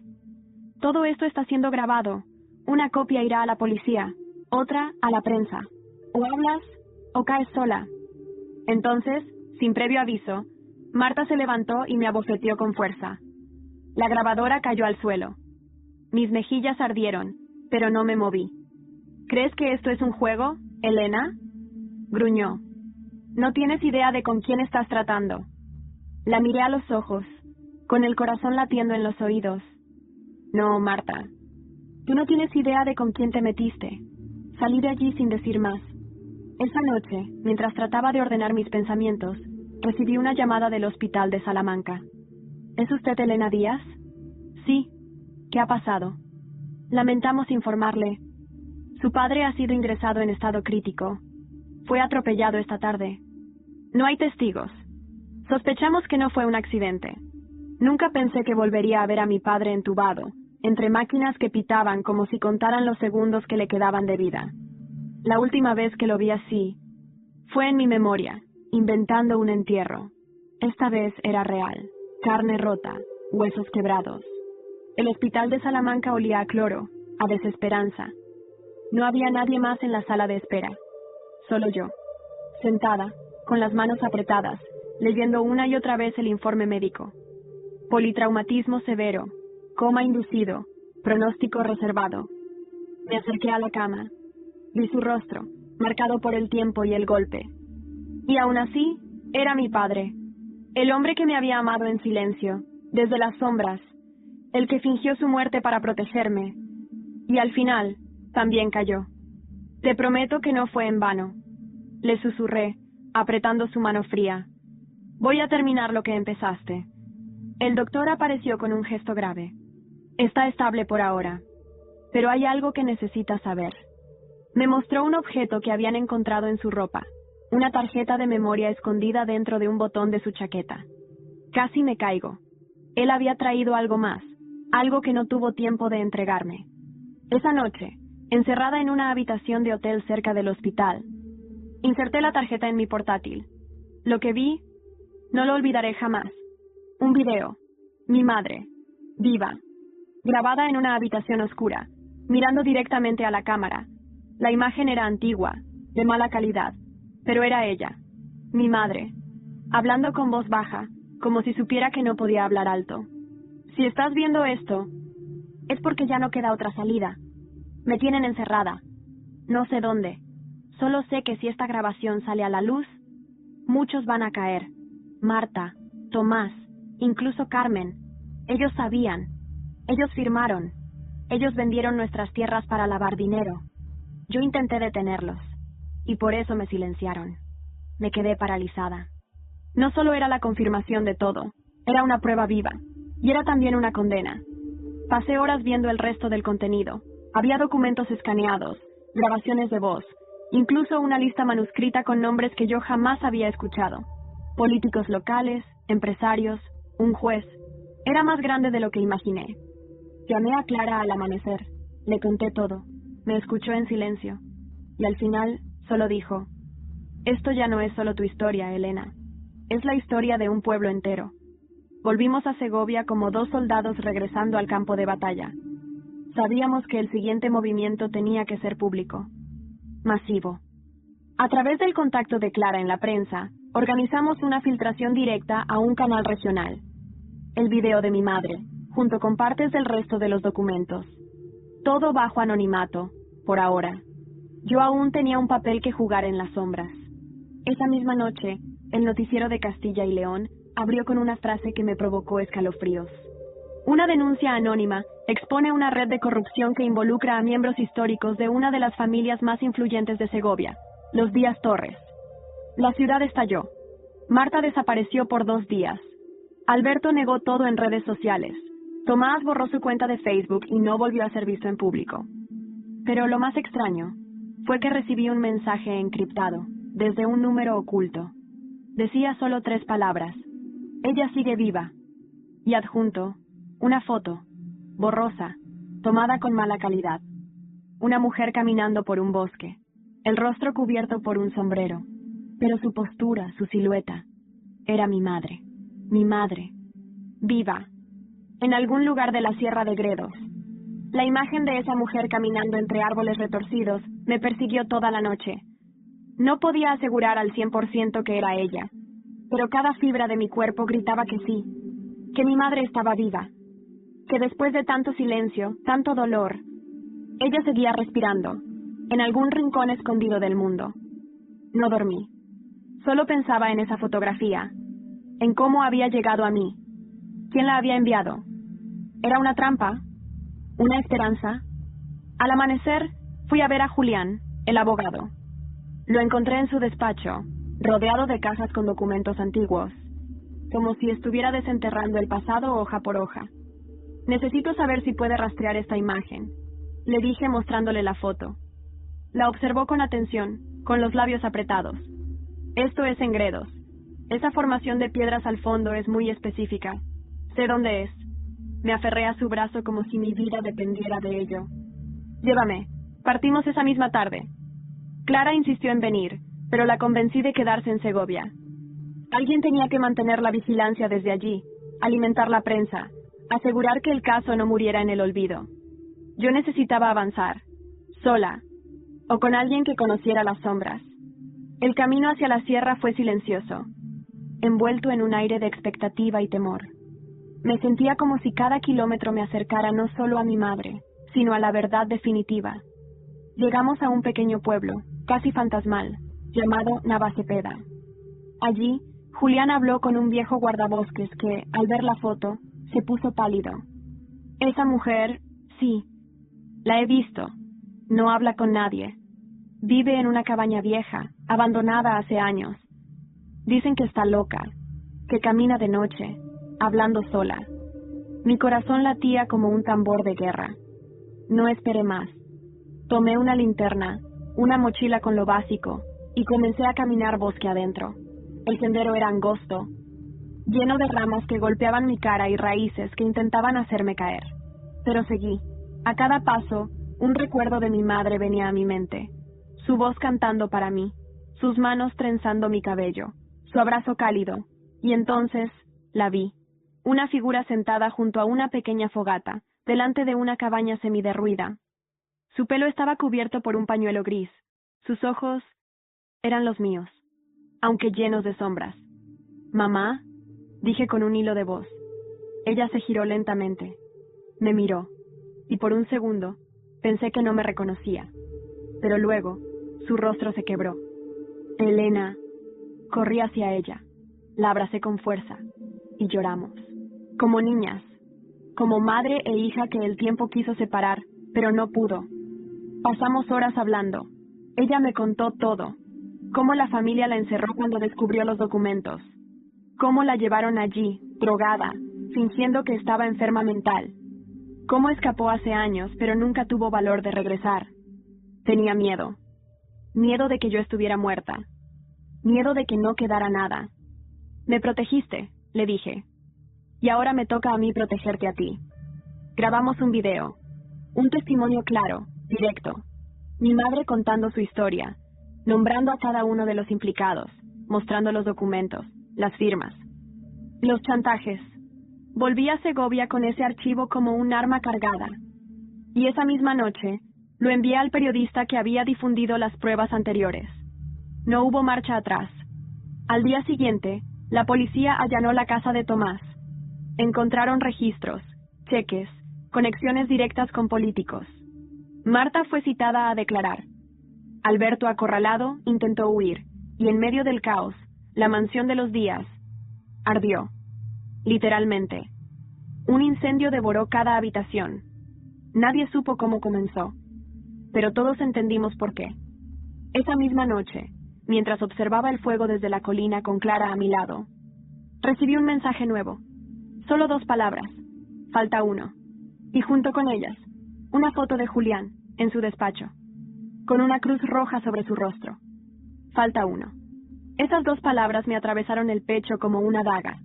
[SPEAKER 1] Todo esto está siendo grabado. Una copia irá a la policía, otra a la prensa. O hablas o caes sola. Entonces, sin previo aviso, Marta se levantó y me abofeteó con fuerza. La grabadora cayó al suelo. Mis mejillas ardieron, pero no me moví. ¿Crees que esto es un juego, Elena? Gruñó. No tienes idea de con quién estás tratando. La miré a los ojos, con el corazón latiendo en los oídos. No, Marta. Tú no tienes idea de con quién te metiste. Salí de allí sin decir más. Esa noche, mientras trataba de ordenar mis pensamientos, recibí una llamada del hospital de Salamanca. ¿Es usted Elena Díaz? Sí. ¿Qué ha pasado? Lamentamos informarle. Su padre ha sido ingresado en estado crítico. Fue atropellado esta tarde. No hay testigos. Sospechamos que no fue un accidente. Nunca pensé que volvería a ver a mi padre entubado, entre máquinas que pitaban como si contaran los segundos que le quedaban de vida. La última vez que lo vi así, fue en mi memoria, inventando un entierro. Esta vez era real, carne rota, huesos quebrados. El hospital de Salamanca olía a cloro, a desesperanza. No había nadie más en la sala de espera, solo yo, sentada, con las manos apretadas, leyendo una y otra vez el informe médico. Politraumatismo severo, coma inducido, pronóstico reservado. Me acerqué a la cama. Vi su rostro, marcado por el tiempo y el golpe. Y aún así, era mi padre, el hombre que me había amado en silencio, desde las sombras, el que fingió su muerte para protegerme, y al final, también cayó. Te prometo que no fue en vano. Le susurré, apretando su mano fría. Voy a terminar lo que empezaste. El doctor apareció con un gesto grave. Está estable por ahora, pero hay algo que necesita saber. Me mostró un objeto que habían encontrado en su ropa, una tarjeta de memoria escondida dentro de un botón de su chaqueta. Casi me caigo. Él había traído algo más, algo que no tuvo tiempo de entregarme. Esa noche, encerrada en una habitación de hotel cerca del hospital, inserté la tarjeta en mi portátil. Lo que vi, no lo olvidaré jamás. Un video. Mi madre, viva, grabada en una habitación oscura, mirando directamente a la cámara. La imagen era antigua, de mala calidad, pero era ella, mi madre, hablando con voz baja, como si supiera que no podía hablar alto. Si estás viendo esto, es porque ya no queda otra salida. Me tienen encerrada. No sé dónde. Solo sé que si esta grabación sale a la luz, muchos van a caer. Marta, Tomás, incluso Carmen. Ellos sabían. Ellos firmaron. Ellos vendieron nuestras tierras para lavar dinero. Yo intenté detenerlos, y por eso me silenciaron. Me quedé paralizada. No solo era la confirmación de todo, era una prueba viva, y era también una condena. Pasé horas viendo el resto del contenido. Había documentos escaneados, grabaciones de voz, incluso una lista manuscrita con nombres que yo jamás había escuchado. Políticos locales, empresarios, un juez. Era más grande de lo que imaginé. Llamé a Clara al amanecer. Le conté todo. Me escuchó en silencio. Y al final, solo dijo: «Esto ya no es solo tu historia, Elena. Es la historia de un pueblo entero». Volvimos a Segovia como 2 soldados regresando al campo de batalla. Sabíamos que el siguiente movimiento tenía que ser público. Masivo. A través del contacto de Clara en la prensa, organizamos una filtración directa a un canal regional. El video de mi madre, junto con partes del resto de los documentos. Todo bajo anonimato, por ahora. Yo aún tenía un papel que jugar en las sombras. Esa misma noche, el noticiero de Castilla y León abrió con una frase que me provocó escalofríos. Una denuncia anónima expone una red de corrupción que involucra a miembros históricos de una de las familias más influyentes de Segovia, los Díaz Torres. La ciudad estalló. Marta desapareció por 2 días. Alberto negó todo en redes sociales. Tomás borró su cuenta de Facebook y no volvió a ser visto en público. Pero lo más extraño fue que recibí un mensaje encriptado, desde un número oculto. Decía solo 3 palabras: «Ella sigue viva», y adjunto una foto, borrosa, tomada con mala calidad. Una mujer caminando por un bosque, el rostro cubierto por un sombrero, pero su postura, su silueta, era mi madre, viva, en algún lugar de la Sierra de Gredos. La imagen de esa mujer caminando entre árboles retorcidos me persiguió toda la noche. No podía asegurar al 100% que era ella, pero cada fibra de mi cuerpo gritaba que sí, que mi madre estaba viva, que después de tanto silencio, tanto dolor, ella seguía respirando, en algún rincón escondido del mundo. No dormí. Solo pensaba en esa fotografía, en cómo había llegado a mí. ¿Quién la había enviado? ¿Era una trampa? ¿Una esperanza? Al amanecer, fui a ver a Julián, el abogado. Lo encontré en su despacho, rodeado de cajas con documentos antiguos, como si estuviera desenterrando el pasado hoja por hoja. «Necesito saber si puede rastrear esta imagen», le dije mostrándole la foto. La observó con atención, con los labios apretados. «Esto es en Gredos. Esa formación de piedras al fondo es muy específica. Sé dónde es». Me aferré a su brazo como si mi vida dependiera de ello. «Llévame. Partimos esa misma tarde». Clara insistió en venir, pero la convencí de quedarse en Segovia. Alguien tenía que mantener la vigilancia desde allí, alimentar la prensa, asegurar que el caso no muriera en el olvido. Yo necesitaba avanzar, sola, o con alguien que conociera las sombras. El camino hacia la sierra fue silencioso, envuelto en un aire de expectativa y temor. Me sentía como si cada kilómetro me acercara no solo a mi madre, sino a la verdad definitiva. Llegamos a un pequeño pueblo, casi fantasmal, llamado Navacepeda. Allí, Julián habló con un viejo guardabosques que, al ver la foto, se puso pálido. Esa mujer, sí, la he visto. No habla con nadie. Vive en una cabaña vieja, abandonada hace años. Dicen que está loca, que camina de noche, hablando sola. Mi corazón latía como un tambor de guerra. No esperé más. Tomé una linterna, una mochila con lo básico, y comencé a caminar bosque adentro. El sendero era angosto, lleno de ramas que golpeaban mi cara y raíces que intentaban hacerme caer. Pero seguí. A cada paso, un recuerdo de mi madre venía a mi mente. Su voz cantando para mí, sus manos trenzando mi cabello, su abrazo cálido. Y entonces, la vi. Una figura sentada junto a una pequeña fogata, delante de una cabaña semiderruida. Su pelo estaba cubierto por un pañuelo gris. Sus ojos eran los míos, aunque llenos de sombras. «Mamá», dije con un hilo de voz. Ella se giró lentamente. Me miró, y por un segundo pensé que no me reconocía. Pero luego, su rostro se quebró. «Elena». Corrí hacia ella, la abracé con fuerza, y lloramos. Como niñas, como madre e hija que el tiempo quiso separar, pero no pudo. Pasamos horas hablando. Ella me contó todo. Cómo la familia la encerró cuando descubrió los documentos. Cómo la llevaron allí, drogada, fingiendo que estaba enferma mental. Cómo escapó hace años, pero nunca tuvo valor de regresar. Tenía miedo. Miedo de que yo estuviera muerta. Miedo de que no quedara nada. «Me protegiste», le dije. «Y ahora me toca a mí protegerte a ti». Grabamos un video. Un testimonio claro, directo. Mi madre contando su historia, nombrando a cada uno de los implicados, mostrando los documentos, las firmas. Los chantajes. Volví a Segovia con ese archivo como un arma cargada. Y esa misma noche, lo envié al periodista que había difundido las pruebas anteriores. No hubo marcha atrás. Al día siguiente, la policía allanó la casa de Tomás. Encontraron registros, cheques, conexiones directas con políticos. Marta fue citada a declarar. Alberto, acorralado, intentó huir, y en medio del caos, la mansión de los Díaz ardió. Literalmente. Un incendio devoró cada habitación. Nadie supo cómo comenzó, pero todos entendimos por qué. Esa misma noche, mientras observaba el fuego desde la colina con Clara a mi lado, recibí un mensaje nuevo. Solo 2 palabras. Falta uno. Y junto con ellas, una foto de Julián, en su despacho, con una cruz roja sobre su rostro. Falta uno. Esas 2 palabras me atravesaron el pecho como una daga.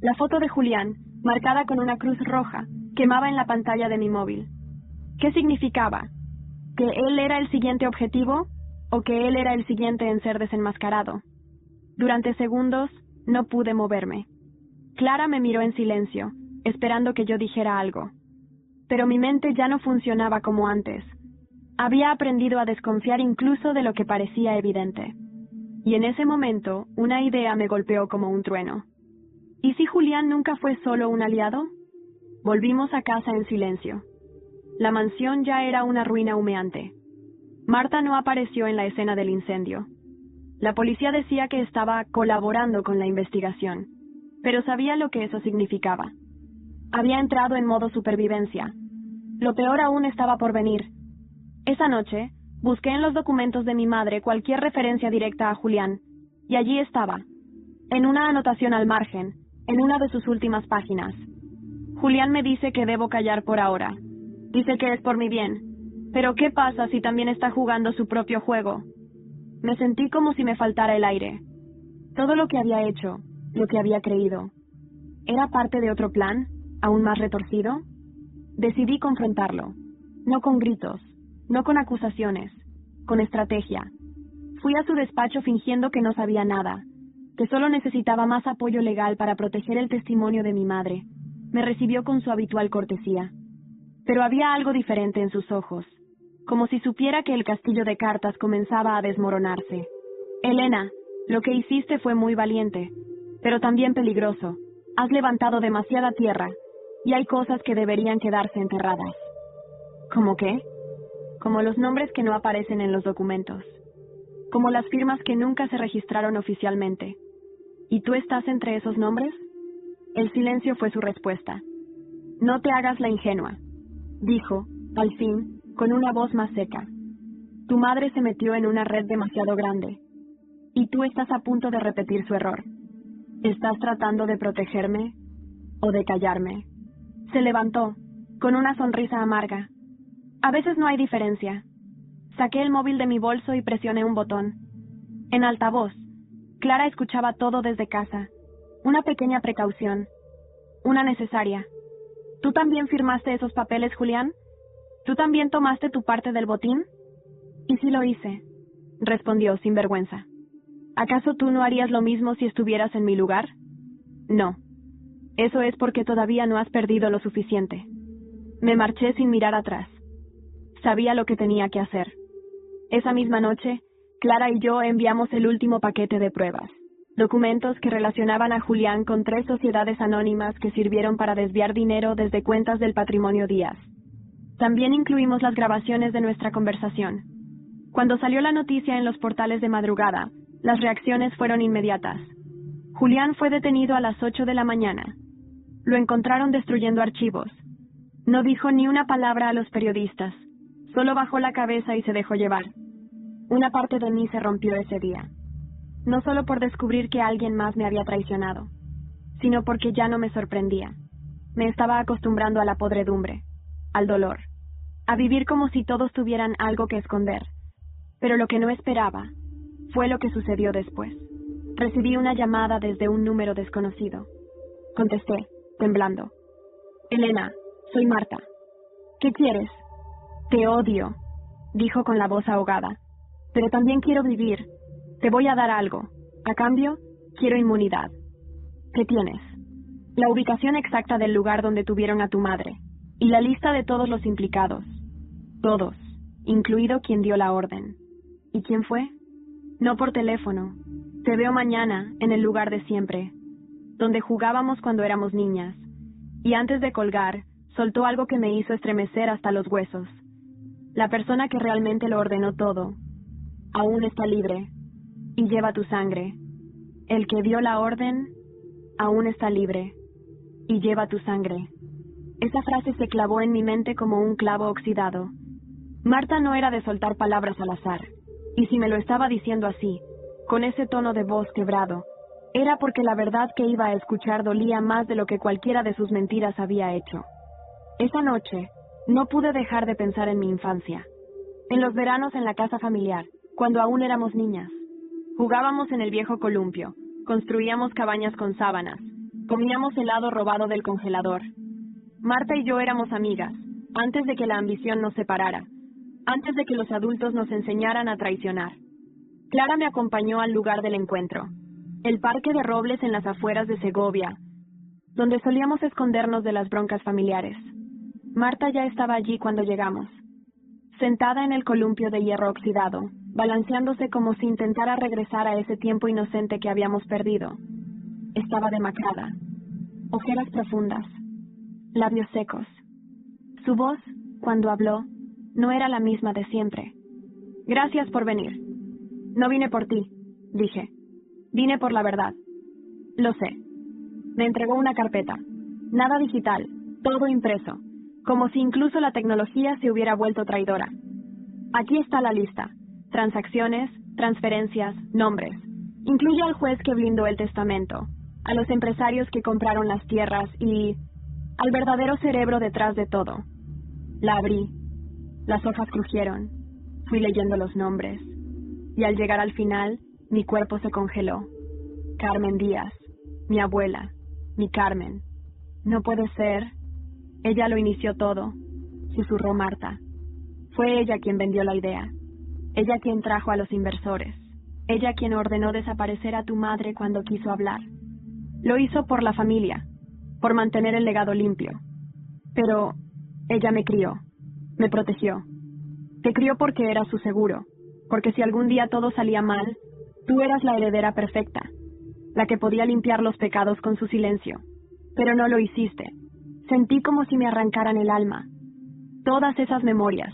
[SPEAKER 1] La foto de Julián, marcada con una cruz roja, quemaba en la pantalla de mi móvil. ¿Qué significaba? ¿Que él era el siguiente objetivo o que él era el siguiente en ser desenmascarado? Durante segundos no pude moverme. Clara me miró en silencio, esperando que yo dijera algo. Pero mi mente ya no funcionaba como antes. Había aprendido a desconfiar incluso de lo que parecía evidente. Y en ese momento, una idea me golpeó como un trueno. ¿Y si Julián nunca fue solo un aliado? Volvimos a casa en silencio. La mansión ya era una ruina humeante. Marta no apareció en la escena del incendio. La policía decía que estaba colaborando con la investigación, pero sabía lo que eso significaba. Había entrado en modo supervivencia. Lo peor aún estaba por venir. Esa noche, busqué en los documentos de mi madre cualquier referencia directa a Julián, y allí estaba, en una anotación al margen, en una de sus últimas páginas. Julián me dice que debo callar por ahora. Dice que es por mi bien. Pero ¿qué pasa si también está jugando su propio juego? Me sentí como si me faltara el aire. Todo lo que había hecho, lo que había creído, ¿era parte de otro plan, aún más retorcido? Decidí confrontarlo. No con gritos, no con acusaciones, con estrategia. Fui a su despacho fingiendo que no sabía nada, que solo necesitaba más apoyo legal para proteger el testimonio de mi madre. Me recibió con su habitual cortesía. Pero había algo diferente en sus ojos, como si supiera que el castillo de cartas comenzaba a desmoronarse. «Elena, lo que hiciste fue muy valiente, pero también peligroso. Has levantado demasiada tierra, y hay cosas que deberían quedarse enterradas». ¿Cómo qué? Como los nombres que no aparecen en los documentos. Como las firmas que nunca se registraron oficialmente. ¿Y tú estás entre esos nombres? El silencio fue su respuesta. «No te hagas la ingenua», dijo, al fin, con una voz más seca. «Tu madre se metió en una red demasiado grande. Y tú estás a punto de repetir su error. ¿Estás tratando de protegerme o de callarme. Se levantó, con una sonrisa amarga. A veces no hay diferencia. Saqué el móvil de mi bolso y presioné un botón. En altavoz, Clara escuchaba todo desde casa. Una pequeña precaución. Una necesaria. ¿Tú también firmaste esos papeles, Julián? ¿Tú también tomaste tu parte del botín? Y sí lo hice, respondió sin vergüenza. ¿Acaso tú no harías lo mismo si estuvieras en mi lugar? No. Eso es porque todavía no has perdido lo suficiente. Me marché sin mirar atrás. Sabía lo que tenía que hacer. Esa misma noche, Clara y yo enviamos el último paquete de pruebas. Documentos que relacionaban a Julián con 3 sociedades anónimas que sirvieron para desviar dinero desde cuentas del patrimonio Díaz. También incluimos las grabaciones de nuestra conversación. Cuando salió la noticia en los portales de madrugada, las reacciones fueron inmediatas. Julián fue detenido a las 8 de la mañana. Lo encontraron destruyendo archivos. No dijo ni una palabra a los periodistas. Solo bajó la cabeza y se dejó llevar. Una parte de mí se rompió ese día. No solo por descubrir que alguien más me había traicionado, sino porque ya no me sorprendía. Me estaba acostumbrando a la podredumbre, al dolor, a vivir como si todos tuvieran algo que esconder. Pero lo que no esperaba fue lo que sucedió después. Recibí una llamada desde un número desconocido. Contesté, temblando. Elena, soy Marta. ¿Qué quieres? Te odio, dijo con la voz ahogada. Pero también quiero vivir. Te voy a dar algo. A cambio, quiero inmunidad. ¿Qué tienes? La ubicación exacta del lugar donde tuvieron a tu madre. Y la lista de todos los implicados. Todos, incluido quien dio la orden. ¿Y quién fue? No por teléfono. Te veo mañana, en el lugar de siempre, donde jugábamos cuando éramos niñas. Y antes de colgar, soltó algo que me hizo estremecer hasta los huesos. La persona que realmente lo ordenó todo, aún está libre, y lleva tu sangre. El que dio la orden, aún está libre, y lleva tu sangre. Esa frase se clavó en mi mente como un clavo oxidado. Marta no era de soltar palabras al azar, y si me lo estaba diciendo así, con ese tono de voz quebrado, era porque la verdad que iba a escuchar dolía más de lo que cualquiera de sus mentiras había hecho. Esa noche, no pude dejar de pensar en mi infancia. En los veranos en la casa familiar, cuando aún éramos niñas. Jugábamos en el viejo columpio, construíamos cabañas con sábanas, comíamos helado robado del congelador. Marta y yo éramos amigas, antes de que la ambición nos separara, antes de que los adultos nos enseñaran a traicionar. Clara me acompañó al lugar del encuentro, el parque de robles en las afueras de Segovia, donde solíamos escondernos de las broncas familiares. Marta ya estaba allí cuando llegamos, sentada en el columpio de hierro oxidado, balanceándose como si intentara regresar a ese tiempo inocente que habíamos perdido. Estaba demacrada, ojeras profundas, labios secos. Su voz, cuando habló, no era la misma de siempre. Gracias por venir. No vine por ti, dije. Vine por la verdad. Lo sé. Me entregó una carpeta. Nada digital, todo impreso, como si incluso la tecnología se hubiera vuelto traidora. Aquí está la lista. Transacciones, transferencias, nombres. Incluye al juez que blindó el testamento, a los empresarios que compraron las tierras y al verdadero cerebro detrás de todo. La abrí. Las hojas crujieron. Fui leyendo los nombres. Y al llegar al final, mi cuerpo se congeló. Carmen Díaz, mi abuela, mi Carmen. No puede ser. Ella lo inició todo, susurró Marta. Fue ella quien vendió la idea. Ella quien trajo a los inversores. Ella quien ordenó desaparecer a tu madre cuando quiso hablar. Lo hizo por la familia, por mantener el legado limpio. Pero ella me crió, me protegió. Te crió porque era su seguro, porque si algún día todo salía mal, tú eras la heredera perfecta, la que podía limpiar los pecados con su silencio. Pero no lo hiciste. Sentí como si me arrancaran el alma. Todas esas memorias,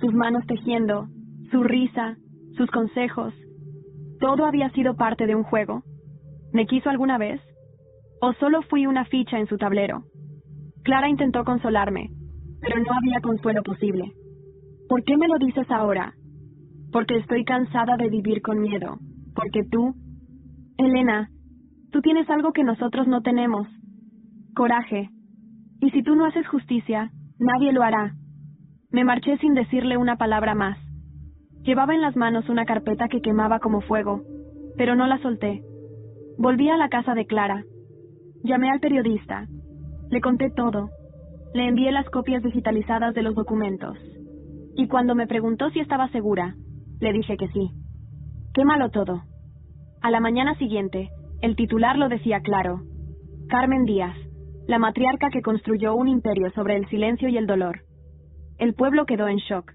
[SPEAKER 1] sus manos tejiendo, su risa, sus consejos, ¿todo había sido parte de un juego? ¿Me quiso alguna vez? ¿O solo fui una ficha en su tablero? Clara intentó consolarme, pero no había consuelo posible. ¿Por qué me lo dices ahora? Porque estoy cansada de vivir con miedo. Porque tú... Elena, tú tienes algo que nosotros no tenemos. Coraje. Y si tú no haces justicia, nadie lo hará. Me marché sin decirle una palabra más. Llevaba en las manos una carpeta que quemaba como fuego, pero no la solté. Volví a la casa de Clara. Llamé al periodista. Le conté todo. Le envié las copias digitalizadas de los documentos. Y cuando me preguntó si estaba segura, le dije que sí. Quémalo todo. A la mañana siguiente, el titular lo decía claro. Carmen Díaz, la matriarca que construyó un imperio sobre el silencio y el dolor. El pueblo quedó en shock.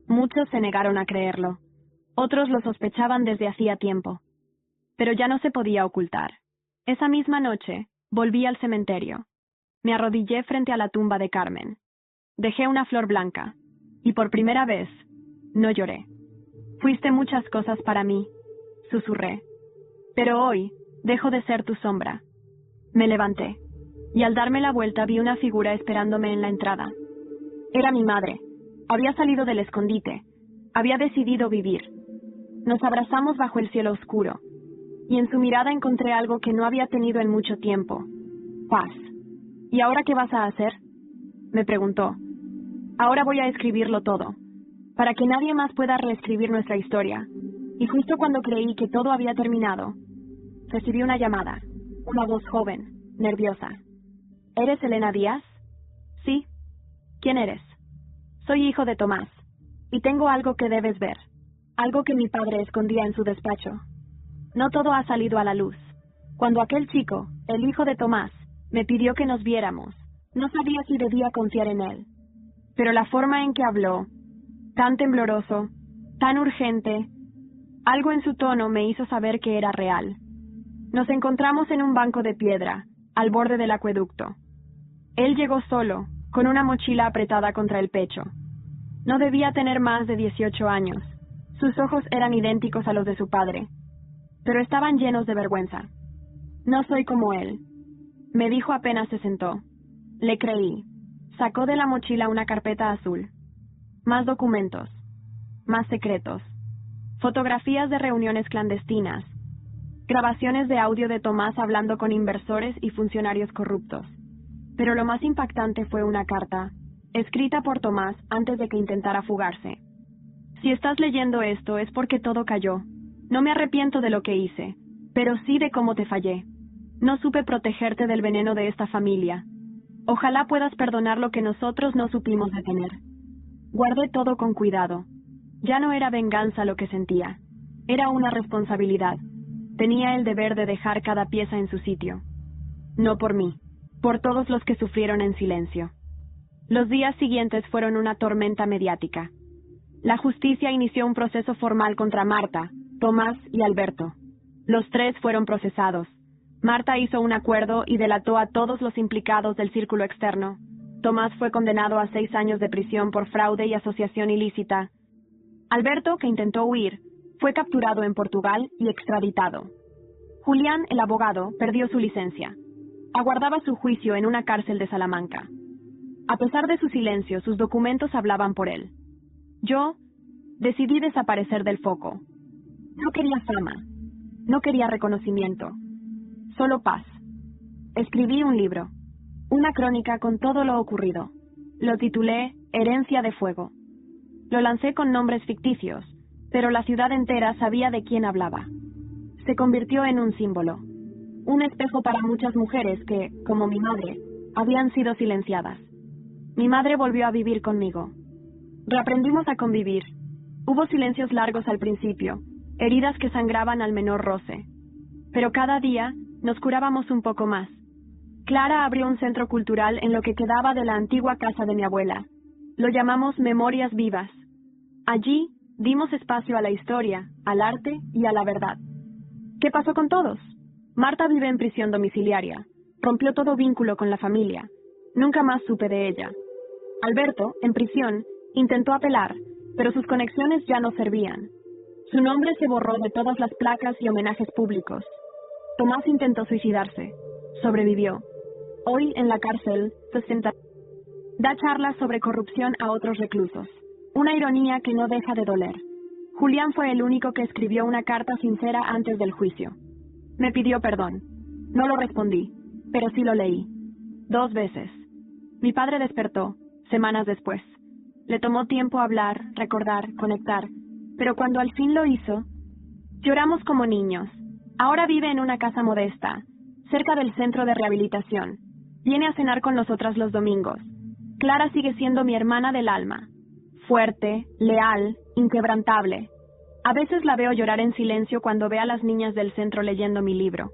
[SPEAKER 1] Muchos se negaron a creerlo. Otros lo sospechaban desde hacía tiempo. Pero ya no se podía ocultar. Esa misma noche, volví al cementerio. Me arrodillé frente a la tumba de Carmen. Dejé una flor blanca. Y por primera vez, no lloré. Fuiste muchas cosas para mí, susurré. Pero hoy, dejo de ser tu sombra. Me levanté. Y al darme la vuelta vi una figura esperándome en la entrada. Era mi madre. Había salido del escondite. Había decidido vivir. Nos abrazamos bajo el cielo oscuro. Y en su mirada encontré algo que no había tenido en mucho tiempo. Paz. ¿Y ahora qué vas a hacer?, me preguntó. Ahora voy a escribirlo todo, para que nadie más pueda reescribir nuestra historia. Y justo cuando creí que todo había terminado, recibí una llamada, una voz joven, nerviosa. ¿Eres Elena Díaz? Sí. ¿Quién eres? Soy hijo de Tomás, y tengo algo que debes ver, algo que mi padre escondía en su despacho. No todo ha salido a la luz. Cuando aquel chico, el hijo de Tomás, me pidió que nos viéramos, no sabía si debía confiar en él. Pero la forma en que habló, tan tembloroso, tan urgente, algo en su tono me hizo saber que era real. Nos encontramos en un banco de piedra, al borde del acueducto. Él llegó solo, con una mochila apretada contra el pecho. No debía tener más de 18 años. Sus ojos eran idénticos a los de su padre, pero estaban llenos de vergüenza. No soy como él, me dijo apenas se sentó. Le creí. Sacó de la mochila una carpeta azul. Más documentos. Más secretos. Fotografías de reuniones clandestinas. Grabaciones de audio de Tomás hablando con inversores y funcionarios corruptos. Pero lo más impactante fue una carta, escrita por Tomás antes de que intentara fugarse. Si estás leyendo esto es porque todo cayó. No me arrepiento de lo que hice, pero sí de cómo te fallé. No supe protegerte del veneno de esta familia. Ojalá puedas perdonar lo que nosotros no supimos detener. Guardé todo con cuidado. Ya no era venganza lo que sentía. Era una responsabilidad. Tenía el deber de dejar cada pieza en su sitio. No por mí, por todos los que sufrieron en silencio. Los días siguientes fueron una tormenta mediática. La justicia inició un proceso formal contra Marta, Tomás y Alberto. Los tres fueron procesados. Marta hizo un acuerdo y delató a todos los implicados del círculo externo. Tomás fue condenado a 6 años de prisión por fraude y asociación ilícita. Alberto, que intentó huir, fue capturado en Portugal y extraditado. Julián, el abogado, perdió su licencia. Aguardaba su juicio en una cárcel de Salamanca. A pesar de su silencio, sus documentos hablaban por él. Yo decidí desaparecer del foco. No quería fama, no quería reconocimiento. Solo paz. Escribí un libro, una crónica con todo lo ocurrido. Lo titulé Herencia de Fuego. Lo lancé con nombres ficticios, pero la ciudad entera sabía de quién hablaba. Se convirtió en un símbolo, un espejo para muchas mujeres que, como mi madre, habían sido silenciadas. Mi madre volvió a vivir conmigo. Reaprendimos a convivir. Hubo silencios largos al principio, heridas que sangraban al menor roce. Pero cada día nos curábamos un poco más. Clara abrió un centro cultural en lo que quedaba de la antigua casa de mi abuela. Lo llamamos Memorias Vivas. Allí dimos espacio a la historia, al arte y a la verdad. ¿Qué pasó con todos? Marta vive en prisión domiciliaria. Rompió todo vínculo con la familia. Nunca más supe de ella. Alberto, en prisión, intentó apelar, pero sus conexiones ya no servían. Su nombre se borró de todas las placas y homenajes públicos. Tomás intentó suicidarse. Sobrevivió. Hoy, en la cárcel, da charlas sobre corrupción a otros reclusos. Una ironía que no deja de doler. Julián fue el único que escribió una carta sincera antes del juicio. Me pidió perdón. No lo respondí, pero sí lo leí. 2 veces. Mi padre despertó, semanas después. Le tomó tiempo hablar, recordar, conectar, pero cuando al fin lo hizo, lloramos como niños. Ahora vive en una casa modesta, cerca del centro de rehabilitación. Viene a cenar con nosotras los domingos. Clara sigue siendo mi hermana del alma. Fuerte, leal, inquebrantable. A veces la veo llorar en silencio cuando ve a las niñas del centro leyendo mi libro.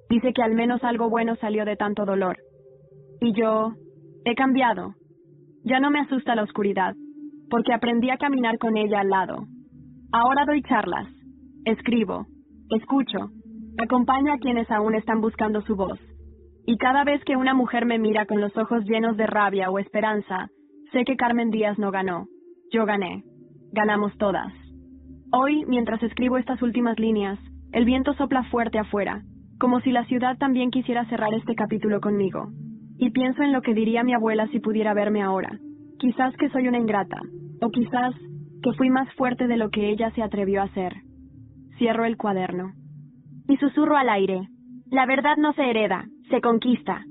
[SPEAKER 1] Dice que al menos algo bueno salió de tanto dolor. Y yo, he cambiado. Ya no me asusta la oscuridad, porque aprendí a caminar con ella al lado. Ahora doy charlas, escribo, escucho, acompaño a quienes aún están buscando su voz. Y cada vez que una mujer me mira con los ojos llenos de rabia o esperanza, sé que Carmen Díaz no ganó. Yo gané. Ganamos todas. Hoy, mientras escribo estas últimas líneas, el viento sopla fuerte afuera, como si la ciudad también quisiera cerrar este capítulo conmigo. Y pienso en lo que diría mi abuela si pudiera verme ahora. Quizás que soy una ingrata, o quizás que fui más fuerte de lo que ella se atrevió a hacer. Cierro el cuaderno. Y susurro al aire. La verdad no se hereda, se conquista.